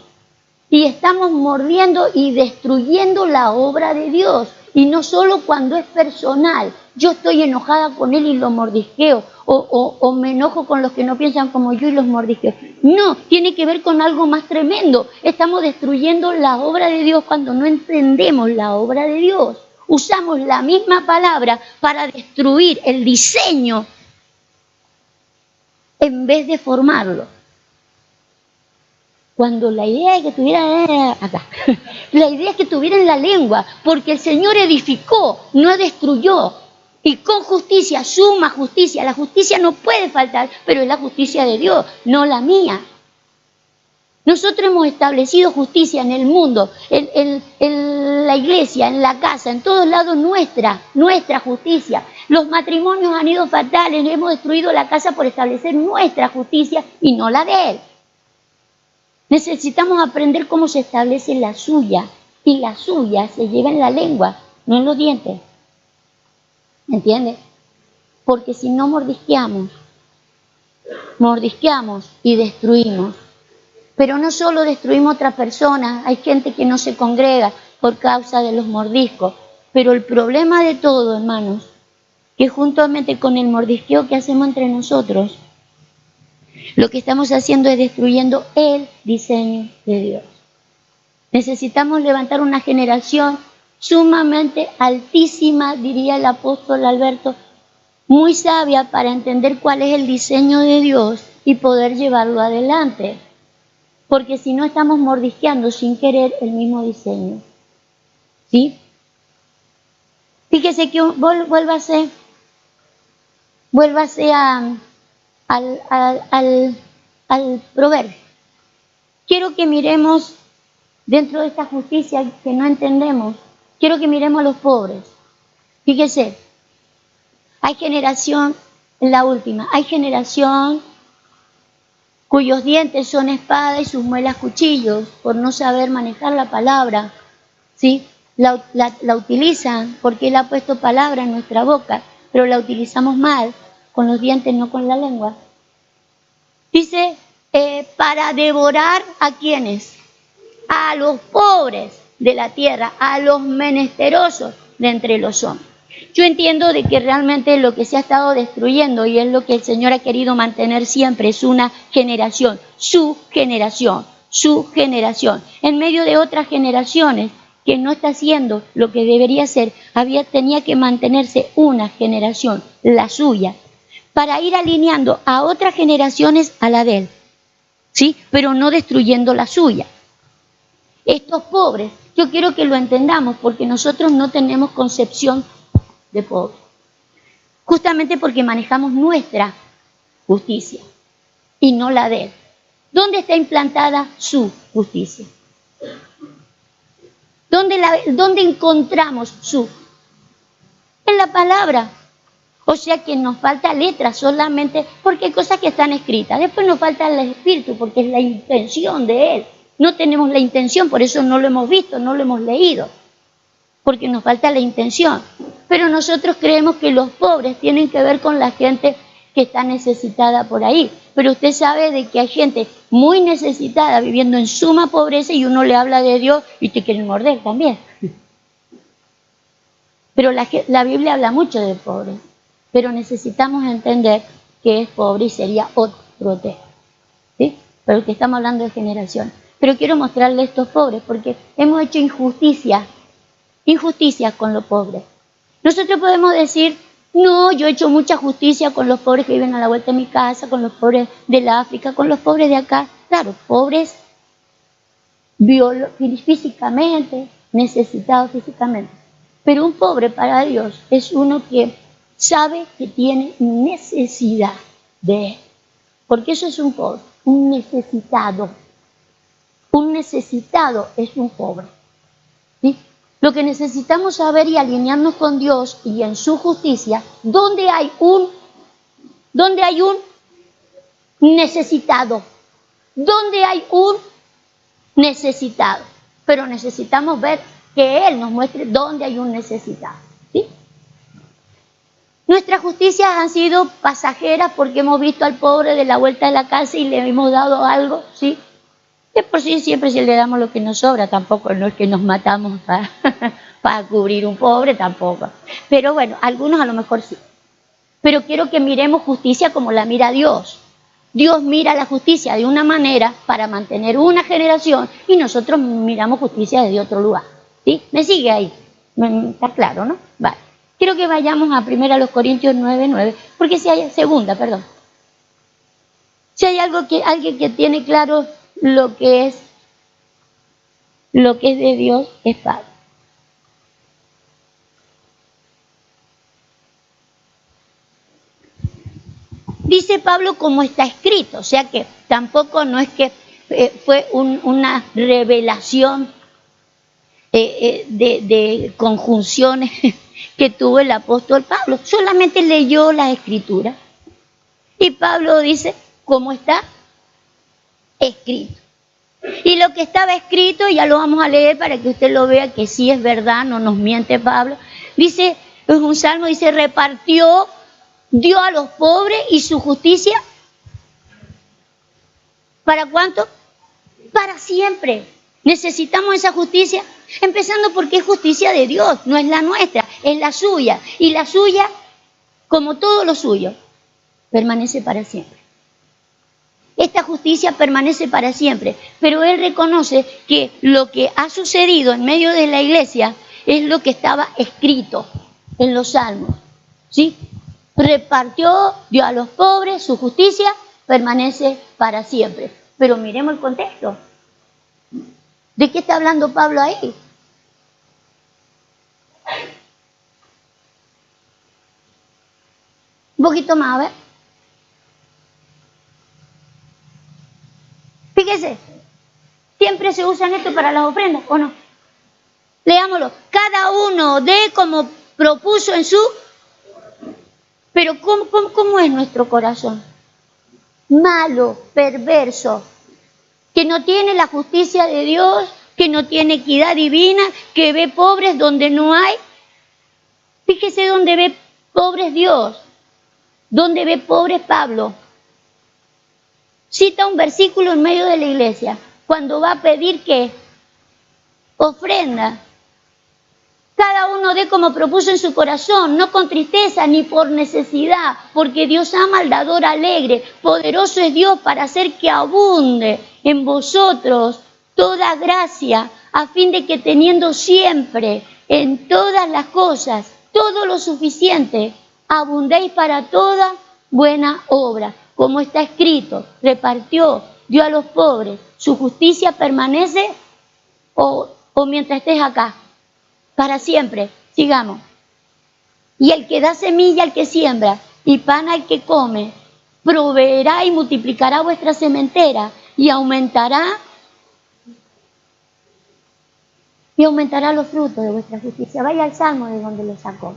Y estamos mordiendo y destruyendo la obra de Dios. Y no solo cuando es personal. Yo estoy enojada con él y lo mordisqueo. O me enojo con los que no piensan como yo y los mordisqueo. No, tiene que ver con algo más tremendo. Estamos destruyendo la obra de Dios cuando no entendemos la obra de Dios. Usamos la misma palabra para destruir el diseño en vez de formarlo. Cuando la idea es que estuviera acá, la idea es que estuviera en la lengua, porque el Señor edificó, no destruyó. Y con justicia, suma justicia. La justicia no puede faltar, pero es la justicia de Dios, no la mía. Nosotros hemos establecido justicia en el mundo, en la iglesia, en la casa, en todos lados nuestra justicia. Los matrimonios han ido fatales, hemos destruido la casa por establecer nuestra justicia y no la de Él. Necesitamos aprender cómo se establece la suya, y la suya se lleva en la lengua, no en los dientes. ¿Entiendes? Porque si no mordisqueamos y destruimos. Pero no solo destruimos a otra persona, hay gente que no se congrega por causa de los mordiscos. Pero el problema de todo, hermanos, que juntamente con el mordisqueo que hacemos entre nosotros, lo que estamos haciendo es destruyendo el diseño de Dios. Necesitamos levantar una generación sumamente altísima, diría el apóstol Alberto, muy sabia para entender cuál es el diseño de Dios y poder llevarlo adelante. Porque si no estamos mordisqueando sin querer el mismo diseño. ¿Sí? Fíjese que vuélvase al proverbio. Quiero que miremos dentro de esta justicia que no entendemos. Quiero que miremos a los pobres. Fíjese, hay generación, la última, hay generación cuyos dientes son espada y sus muelas cuchillos, por no saber manejar la palabra, ¿sí? La utilizan porque Él ha puesto palabra en nuestra boca, pero la utilizamos mal, con los dientes, no con la lengua. Dice, para devorar ¿a quiénes? A los pobres de la tierra, a los menesterosos de entre los hombres. Yo entiendo de que realmente lo que se ha estado destruyendo, y es lo que el Señor ha querido mantener siempre, es una generación, su generación, en medio de otras generaciones que no está haciendo lo que debería hacer. Tenía que mantenerse una generación, la suya, para ir alineando a otras generaciones a la de Él, ¿sí? Pero no destruyendo la suya. Estos pobres, yo quiero que lo entendamos, porque nosotros no tenemos concepción de pobre, justamente porque manejamos nuestra justicia y no la de Él. ¿Dónde está implantada su justicia? ¿Dónde encontramos su? En la palabra. O sea que nos falta letra solamente porque hay cosas que están escritas. Después nos falta el espíritu porque es la intención de Él. No tenemos la intención, por eso no lo hemos visto, no lo hemos leído, porque nos falta la intención. Pero nosotros creemos que los pobres tienen que ver con la gente que está necesitada por ahí. Pero usted sabe de que hay gente muy necesitada viviendo en suma pobreza y uno le habla de Dios y te quieren morder también. Pero la Biblia habla mucho de pobres. Pero necesitamos entender que es pobre y sería otro tema, ¿sí? Pero que estamos hablando de generación. Pero quiero mostrarle a estos pobres porque hemos hecho injusticia con los pobres. Nosotros podemos decir, no, yo he hecho mucha justicia con los pobres que viven a la vuelta de mi casa, con los pobres de la África, con los pobres de acá. Claro, pobres físicamente, necesitados físicamente. Pero un pobre para Dios es uno que sabe que tiene necesidad de Él. Porque eso es un pobre, un necesitado. Un necesitado es un pobre, ¿sí? Lo que necesitamos saber y alinearnos con Dios y en su justicia, ¿dónde hay un necesitado? ¿Dónde hay un necesitado? Pero necesitamos ver que Él nos muestre dónde hay un necesitado, ¿sí? Nuestras justicias han sido pasajeras porque hemos visto al pobre de la vuelta de la casa y le hemos dado algo, ¿sí? De por sí siempre si le damos lo que nos sobra, tampoco no es que nos matamos para cubrir un pobre tampoco. Pero bueno, algunos a lo mejor sí. Pero quiero que miremos justicia como la mira Dios. Dios mira la justicia de una manera para mantener una generación y nosotros miramos justicia desde otro lugar. ¿Sí? ¿Me sigue ahí? Está claro, ¿no? Vale. Quiero que vayamos a 1 Corintios 9:9, porque si hay perdón. Si hay alguien que tiene claro lo que es de Dios, es Pablo. Dice Pablo como está escrito, o sea que tampoco no es que fue una revelación de conjunciones que tuvo el apóstol Pablo, solamente leyó las escrituras. Y Pablo dice, ¿cómo está escrito? Y lo que estaba escrito, ya lo vamos a leer para que usted lo vea que sí es verdad, no nos miente Pablo. Dice, es un salmo, dice, repartió, dio a los pobres y su justicia. ¿Para cuánto? Para siempre. Necesitamos esa justicia, empezando porque es justicia de Dios, no es la nuestra, es la suya. Y la suya, como todo lo suyo, permanece para siempre. Esta justicia permanece para siempre, pero él reconoce que lo que ha sucedido en medio de la iglesia es lo que estaba escrito en los salmos, ¿sí? Repartió, dio a los pobres, su justicia permanece para siempre. Pero miremos el contexto. ¿De qué está hablando Pablo ahí? Un poquito más, a ver. Fíjese, siempre se usan esto para las ofrendas, ¿o no? Leámoslo. Cada uno dé como propuso en su... Pero ¿cómo es nuestro corazón? Malo, perverso, que no tiene la justicia de Dios, que no tiene equidad divina, que ve pobres donde no hay. Fíjese dónde ve pobres Dios, dónde ve pobres Pablo. Cita un versículo en medio de la iglesia, cuando va a pedir ¿qué? Ofrenda. Cada uno dé como propuso en su corazón, no con tristeza ni por necesidad, porque Dios ama al dador alegre. Poderoso es Dios para hacer que abunde en vosotros toda gracia, a fin de que teniendo siempre en todas las cosas todo lo suficiente, abundéis para toda buena obra. Como está escrito, repartió, dio a los pobres, su justicia permanece o mientras estés acá. Para siempre, sigamos. Y el que da semilla al que siembra y pan al que come, proveerá y multiplicará vuestra sementera y aumentará los frutos de vuestra justicia. Vaya al Salmo de donde lo sacó.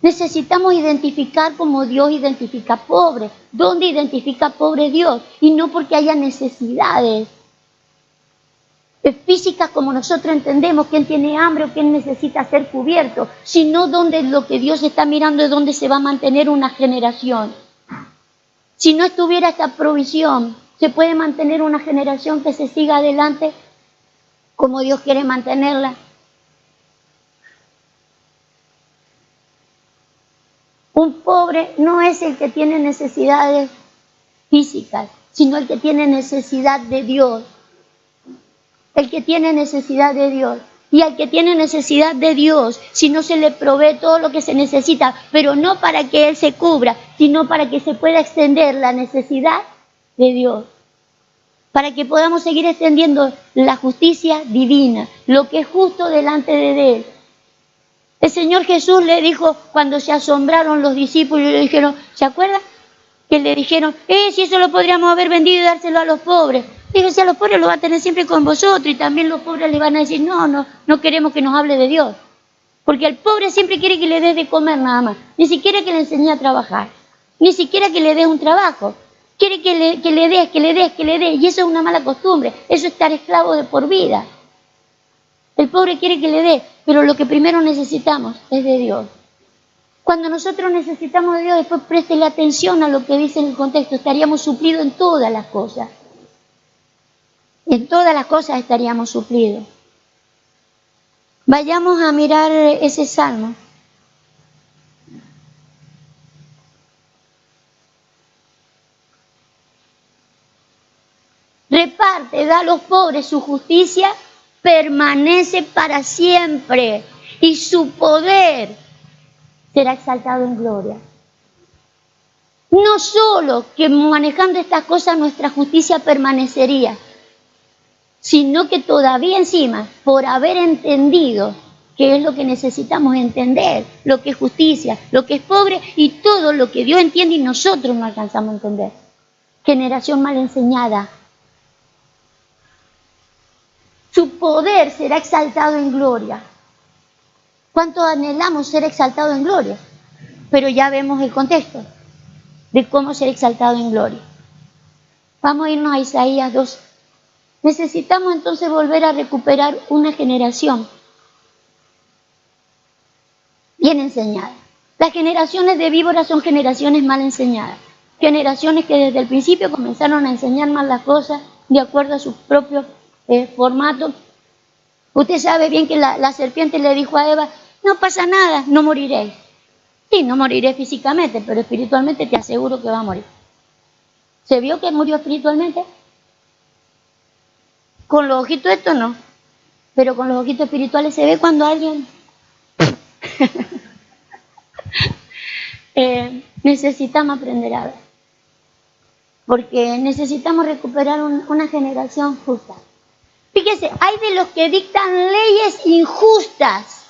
Necesitamos identificar como Dios identifica pobres. ¿Dónde identifica pobre Dios? Y no porque haya necesidades físicas como nosotros entendemos, quién tiene hambre o quién necesita ser cubierto, sino donde lo que Dios está mirando es donde se va a mantener una generación. Si no estuviera esta provisión, ¿se puede mantener una generación que se siga adelante como Dios quiere mantenerla? Un pobre no es el que tiene necesidades físicas, sino el que tiene necesidad de Dios. El que tiene necesidad de Dios. Y al que tiene necesidad de Dios, si no se le provee todo lo que se necesita, pero no para que Él se cubra, sino para que se pueda extender la necesidad de Dios. Para que podamos seguir extendiendo la justicia divina, lo que es justo delante de Él. El Señor Jesús le dijo, cuando se asombraron los discípulos y le dijeron, ¿se acuerdan? Que le dijeron, si eso lo podríamos haber vendido y dárselo a los pobres. Dijo, si a los pobres lo va a tener siempre con vosotros, y también los pobres le van a decir, no queremos que nos hable de Dios. Porque al pobre siempre quiere que le des de comer nada más, ni siquiera que le enseñe a trabajar, ni siquiera que le des un trabajo. Quiere que le des, y eso es una mala costumbre, eso es estar esclavo de por vida. El pobre quiere que le dé, pero lo que primero necesitamos es de Dios. Cuando nosotros necesitamos de Dios, después préstele atención a lo que dice en el contexto, estaríamos suplidos en todas las cosas. En todas las cosas estaríamos suplidos. Vayamos a mirar ese salmo. Reparte, da a los pobres, su justicia permanece para siempre y su poder será exaltado en gloria. No solo que manejando estas cosas nuestra justicia permanecería, sino que todavía encima, por haber entendido qué es lo que necesitamos entender, lo que es justicia, lo que es pobre y todo lo que Dios entiende y nosotros no alcanzamos a entender. Generación mal enseñada. Su poder será exaltado en gloria. ¿Cuánto anhelamos ser exaltado en gloria? Pero ya vemos el contexto de cómo ser exaltado en gloria. Vamos a irnos a Isaías 2. Necesitamos entonces volver a recuperar una generación bien enseñada. Las generaciones de víboras son generaciones mal enseñadas. Generaciones que desde el principio comenzaron a enseñar mal las cosas de acuerdo a sus propios formatos. Usted sabe bien que la serpiente le dijo a Eva, no pasa nada, no moriréis. Sí, no moriré físicamente, pero espiritualmente te aseguro que va a morir. ¿Se vio que murió espiritualmente? Con los ojitos esto no, pero con los ojitos espirituales se ve cuando alguien necesitamos aprender a ver, porque necesitamos recuperar una generación justa. Fíjese, hay de los que dictan leyes injustas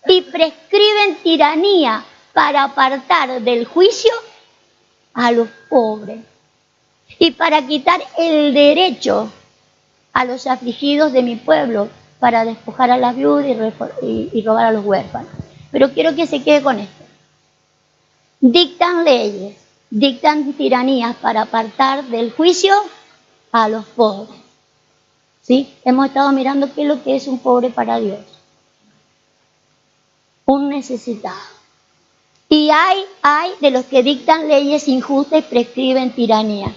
y prescriben tiranía para apartar del juicio a los pobres y para quitar el derecho a los afligidos de mi pueblo, para despojar a las viudas y robar a los huérfanos. Pero quiero que se quede con esto. Dictan leyes, dictan tiranías para apartar del juicio a los pobres. ¿Sí? Hemos estado mirando qué es lo que es un pobre para Dios. Un necesitado. Y hay de los que dictan leyes injustas y prescriben tiranía.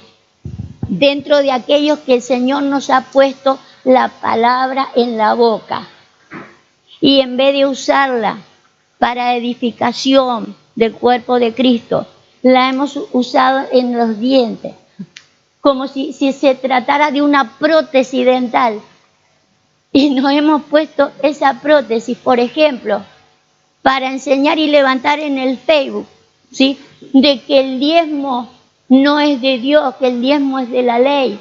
Dentro de aquellos que el Señor nos ha puesto la palabra en la boca. Y en vez de usarla para edificación del cuerpo de Cristo, la hemos usado en los dientes. Como si se tratara de una prótesis dental. Y nos hemos puesto esa prótesis, por ejemplo, para enseñar y levantar en el Facebook, ¿sí? De que el diezmo no es de Dios, que el diezmo es de la ley.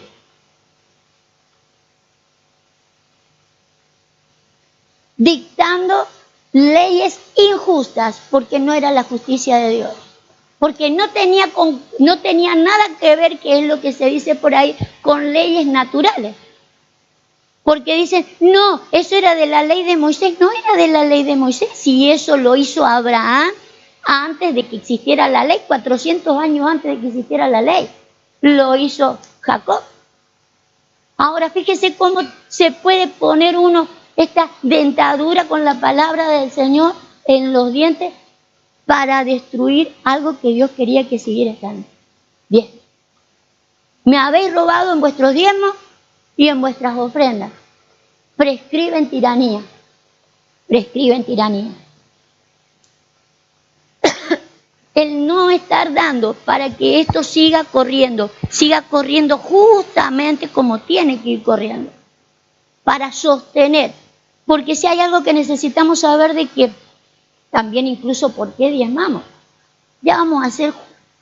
Dictando leyes injustas, porque no era la justicia de Dios. Porque no tenía nada que ver, que es lo que se dice por ahí, con leyes naturales. Porque dicen, no, eso era de la ley de Moisés. No era de la ley de Moisés, si eso lo hizo Abraham antes de que existiera la ley, 400 años antes de que existiera la ley. Lo hizo Jacob. Ahora fíjese cómo se puede poner uno esta dentadura con la palabra del Señor en los dientes para destruir algo que Dios quería que siguiera estando. Bien. Me habéis robado en vuestros diezmos y en vuestras ofrendas. Prescriben tiranía. Prescriben tiranía. El no estar dando para que esto siga corriendo justamente como tiene que ir corriendo. Para sostener. Porque si hay algo que necesitamos saber, de que también incluso por qué diezmamos. Ya vamos a hacer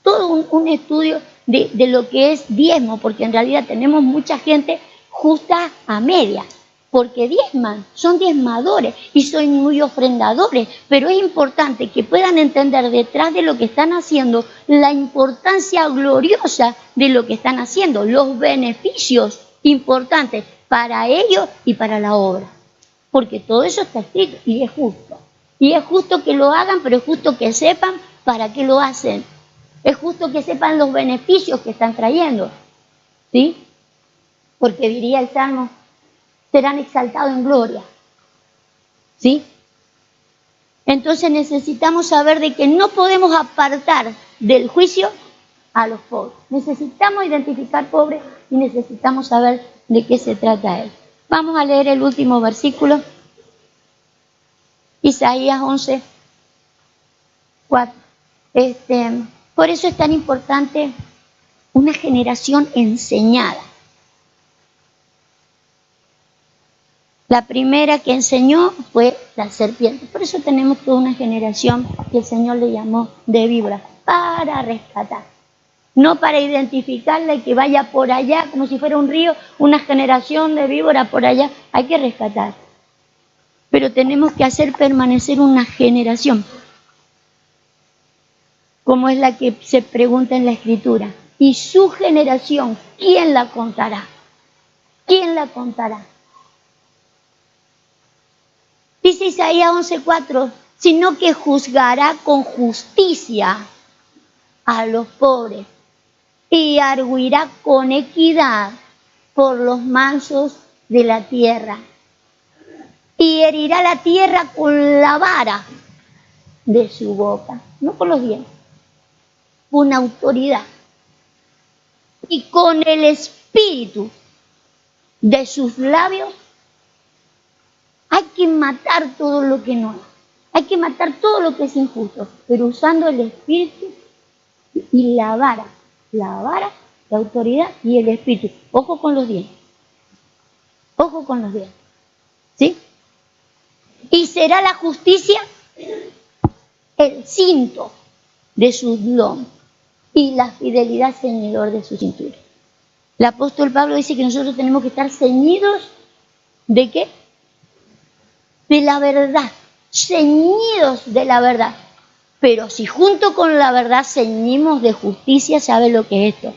todo un estudio de lo que es diezmo, porque en realidad tenemos mucha gente justa a media, porque diezman, son diezmadores y son muy ofrendadores, pero es importante que puedan entender detrás de lo que están haciendo la importancia gloriosa de lo que están haciendo, los beneficios importantes para ellos y para la obra, porque todo eso está escrito y es justo. Y es justo que lo hagan, pero es justo que sepan para qué lo hacen. Es justo que sepan los beneficios que están trayendo. ¿Sí? Porque diría el Salmo, serán exaltados en gloria. ¿Sí? Entonces necesitamos saber de que no podemos apartar del juicio a los pobres. Necesitamos identificar pobres y necesitamos saber de qué se trata él. Vamos a leer el último versículo. Isaías 11:4. Por eso es tan importante una generación enseñada. La primera que enseñó fue la serpiente. Por eso tenemos toda una generación que el Señor le llamó de víbora, para rescatar. No para identificarla y que vaya por allá, como si fuera un río, una generación de víbora por allá. Hay que rescatar. Pero tenemos que hacer permanecer una generación, como es la que se pregunta en la Escritura. Y su generación, ¿quién la contará? ¿Quién la contará? Dice Isaías 11:4, sino que juzgará con justicia a los pobres y arguirá con equidad por los mansos de la tierra. Y herirá la tierra con la vara de su boca, no con los dientes, con autoridad. Y con el espíritu de sus labios hay que matar todo lo que no es. Hay que matar todo lo que es injusto, pero usando el espíritu y la vara, la autoridad y el espíritu. Ojo con los dientes. Ojo con los dientes. ¿Sí? Y será la justicia el cinto de sus lomos y la fidelidad ceñidor de su cintura. El apóstol Pablo dice que nosotros tenemos que estar ceñidos ¿de qué? De la verdad, ceñidos de la verdad. Pero si junto con la verdad ceñimos de justicia, ¿sabe lo que es esto?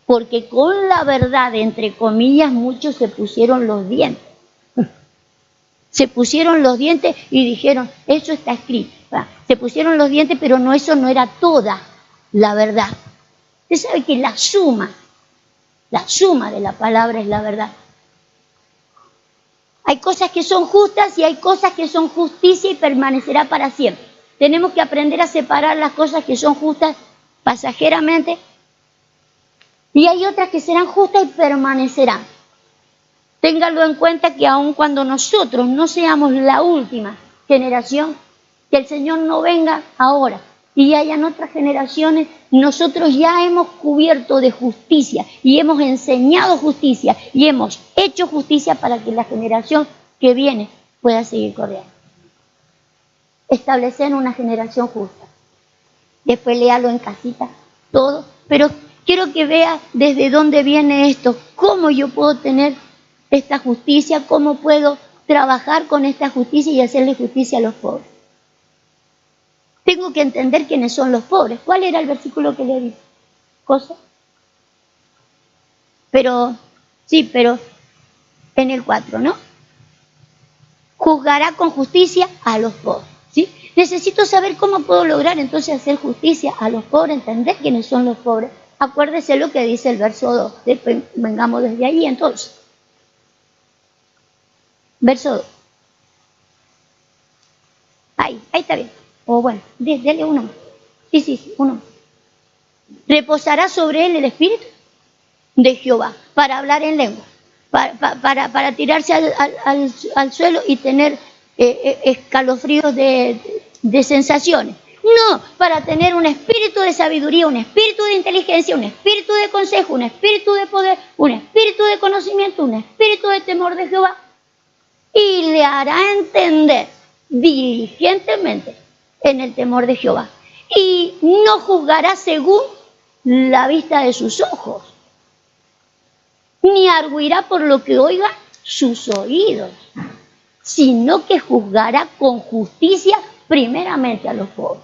Porque con la verdad, entre comillas, muchos se pusieron los dientes. Se pusieron los dientes y dijeron, eso está escrito. Se pusieron los dientes, pero no, eso no era toda la verdad. Usted sabe que la suma de la palabra es la verdad. Hay cosas que son justas y hay cosas que son justicia y permanecerá para siempre. Tenemos que aprender a separar las cosas que son justas pasajeramente y hay otras que serán justas y permanecerán. Ténganlo en cuenta que aun cuando nosotros no seamos la última generación, que el Señor no venga ahora y hayan otras generaciones, nosotros ya hemos cubierto de justicia y hemos enseñado justicia y hemos hecho justicia para que la generación que viene pueda seguir corriendo. Establecer una generación justa. Después léalo en casita, todo, pero quiero que vea desde dónde viene esto, cómo yo puedo tener esta justicia, cómo puedo trabajar con esta justicia y hacerle justicia a los pobres. Tengo que entender quiénes son los pobres. ¿Cuál era el versículo que le di? ¿Cosa? Pero en el 4, ¿no? Juzgará con justicia a los pobres, ¿sí? Necesito saber cómo puedo lograr entonces hacer justicia a los pobres, entender quiénes son los pobres. Acuérdese lo que dice el verso 2. Después vengamos desde ahí entonces. Verso 2. Ahí está bien. O bueno, dele uno. Sí, uno. Reposará sobre él el espíritu de Jehová para hablar en lengua, para tirarse al suelo y tener escalofríos de sensaciones. No, para tener un espíritu de sabiduría, un espíritu de inteligencia, un espíritu de consejo, un espíritu de poder, un espíritu de conocimiento, un espíritu de temor de Jehová. Y le hará entender diligentemente en el temor de Jehová. Y no juzgará según la vista de sus ojos, ni arguirá por lo que oiga sus oídos, sino que juzgará con justicia primeramente a los pobres.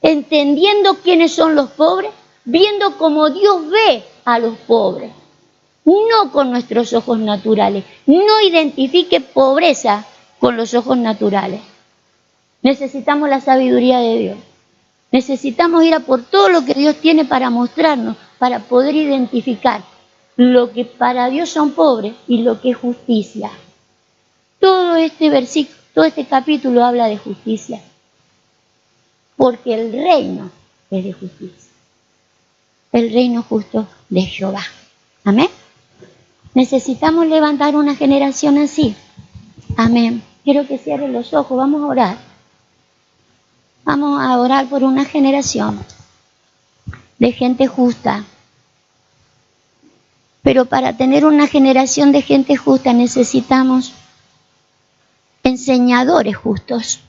Entendiendo quiénes son los pobres, viendo cómo Dios ve a los pobres, no con nuestros ojos naturales. No identifique pobreza con los ojos naturales. Necesitamos la sabiduría de Dios. Necesitamos ir a por todo lo que Dios tiene para mostrarnos, para poder identificar lo que para Dios son pobres y lo que es justicia. Todo este versículo, todo este capítulo habla de justicia, porque el reino es de justicia. El reino justo de Jehová. Amén. Necesitamos levantar una generación así. Amén. Quiero que cierres los ojos, vamos a orar. Vamos a orar por una generación de gente justa. Pero para tener una generación de gente justa necesitamos enseñadores justos.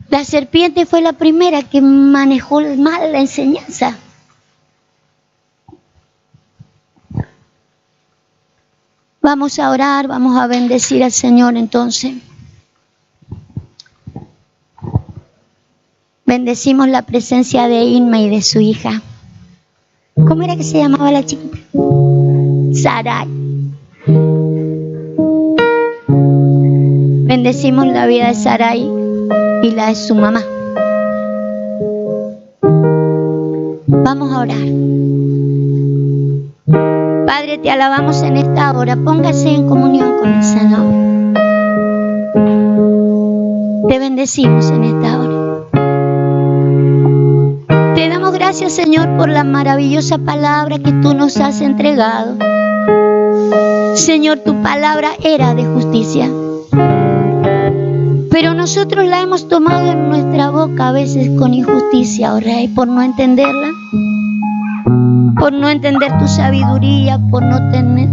La serpiente fue la primera que manejó mal la enseñanza. Vamos a orar, vamos a bendecir al Señor entonces. Bendecimos la presencia de Inma y de su hija. ¿Cómo era que se llamaba la chiquita? Sarai. Bendecimos la vida de Sarai y la de su mamá. Vamos a orar. Padre, te alabamos en esta hora. Póngase en comunión con el Señor. Te bendecimos en esta hora. Te damos gracias, Señor, por la maravillosa palabra que tú nos has entregado. Señor, tu palabra era de justicia. Pero nosotros la hemos tomado en nuestra boca a veces con injusticia, oh Rey, por no entenderla, por no entender tu sabiduría, por no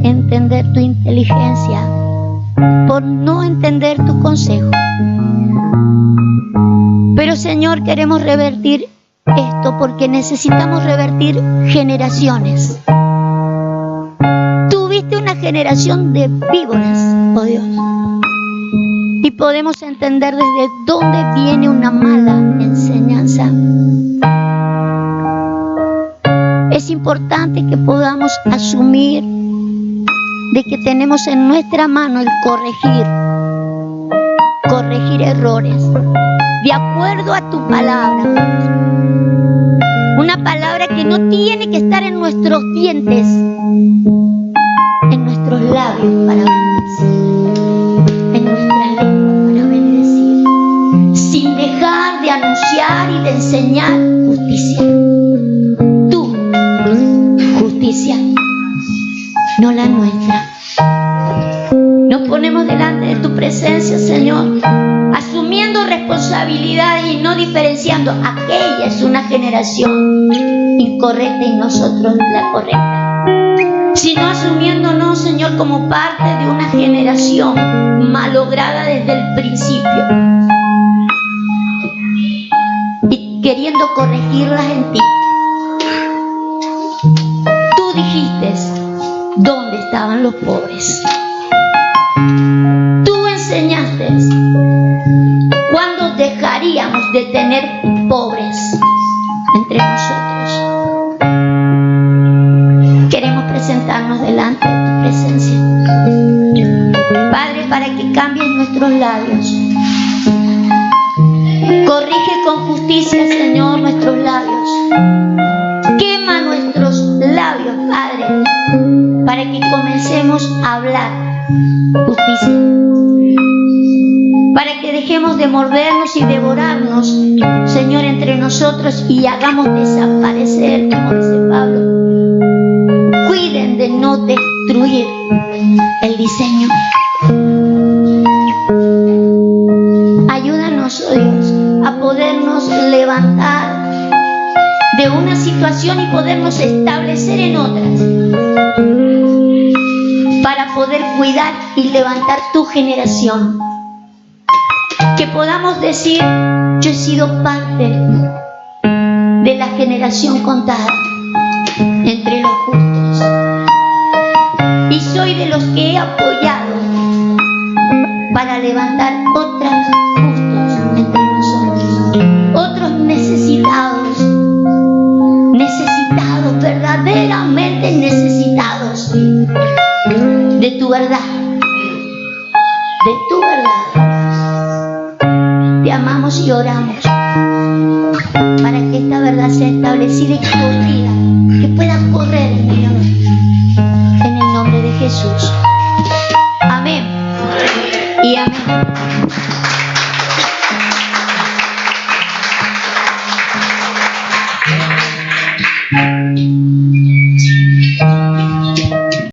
entender tu inteligencia, por no entender tu consejo. Pero, Señor, queremos revertir esto porque necesitamos revertir generaciones. Tuviste una generación de víboras, oh Dios. Y podemos entender desde dónde viene una mala enseñanza. Es importante que podamos asumir de que tenemos en nuestra mano el corregir errores, de acuerdo a tu palabra. Una palabra que no tiene que estar en nuestros dientes, en nuestros labios para bendecir, en nuestra lengua para bendecir, sin dejar de anunciar y de enseñar justicia. Tu justicia, no la nuestra. Nos ponemos delante de tu presencia, Señor, asumiendo responsabilidades y no diferenciando. Aquella es una generación incorrecta y nosotros la correcta, sino asumiéndonos, Señor, como parte de una generación malograda desde el principio y queriendo corregirlas en ti. Tú dijiste dónde estaban los pobres. Tú enseñaste cuándo dejaríamos de tener pobres entre nosotros. Queremos presentarnos delante de tu presencia, Padre, para que cambies nuestros labios. Corrige con justicia, Señor, nuestros labios. Quema nuestros labios, Padre, para que comencemos a hablar justicia. Para que dejemos de mordernos y devorarnos, Señor, entre nosotros y hagamos desaparecer, como dice Pablo. Cuiden de no destruir el diseño. Ayúdanos, oh Dios, a podernos levantar de una situación y podernos establecer en otras, para poder cuidar y levantar tu generación. Que podamos decir: yo he sido parte de la generación contada entre los justos, y soy de los que he apoyado para levantar otros justos entre nosotros, otros necesitados, verdaderamente necesitados de tu verdad, de tu verdad. Te amamos y oramos para que esta verdad sea establecida y corrida, que pueda correr en el nombre de Jesús. Amén y amén.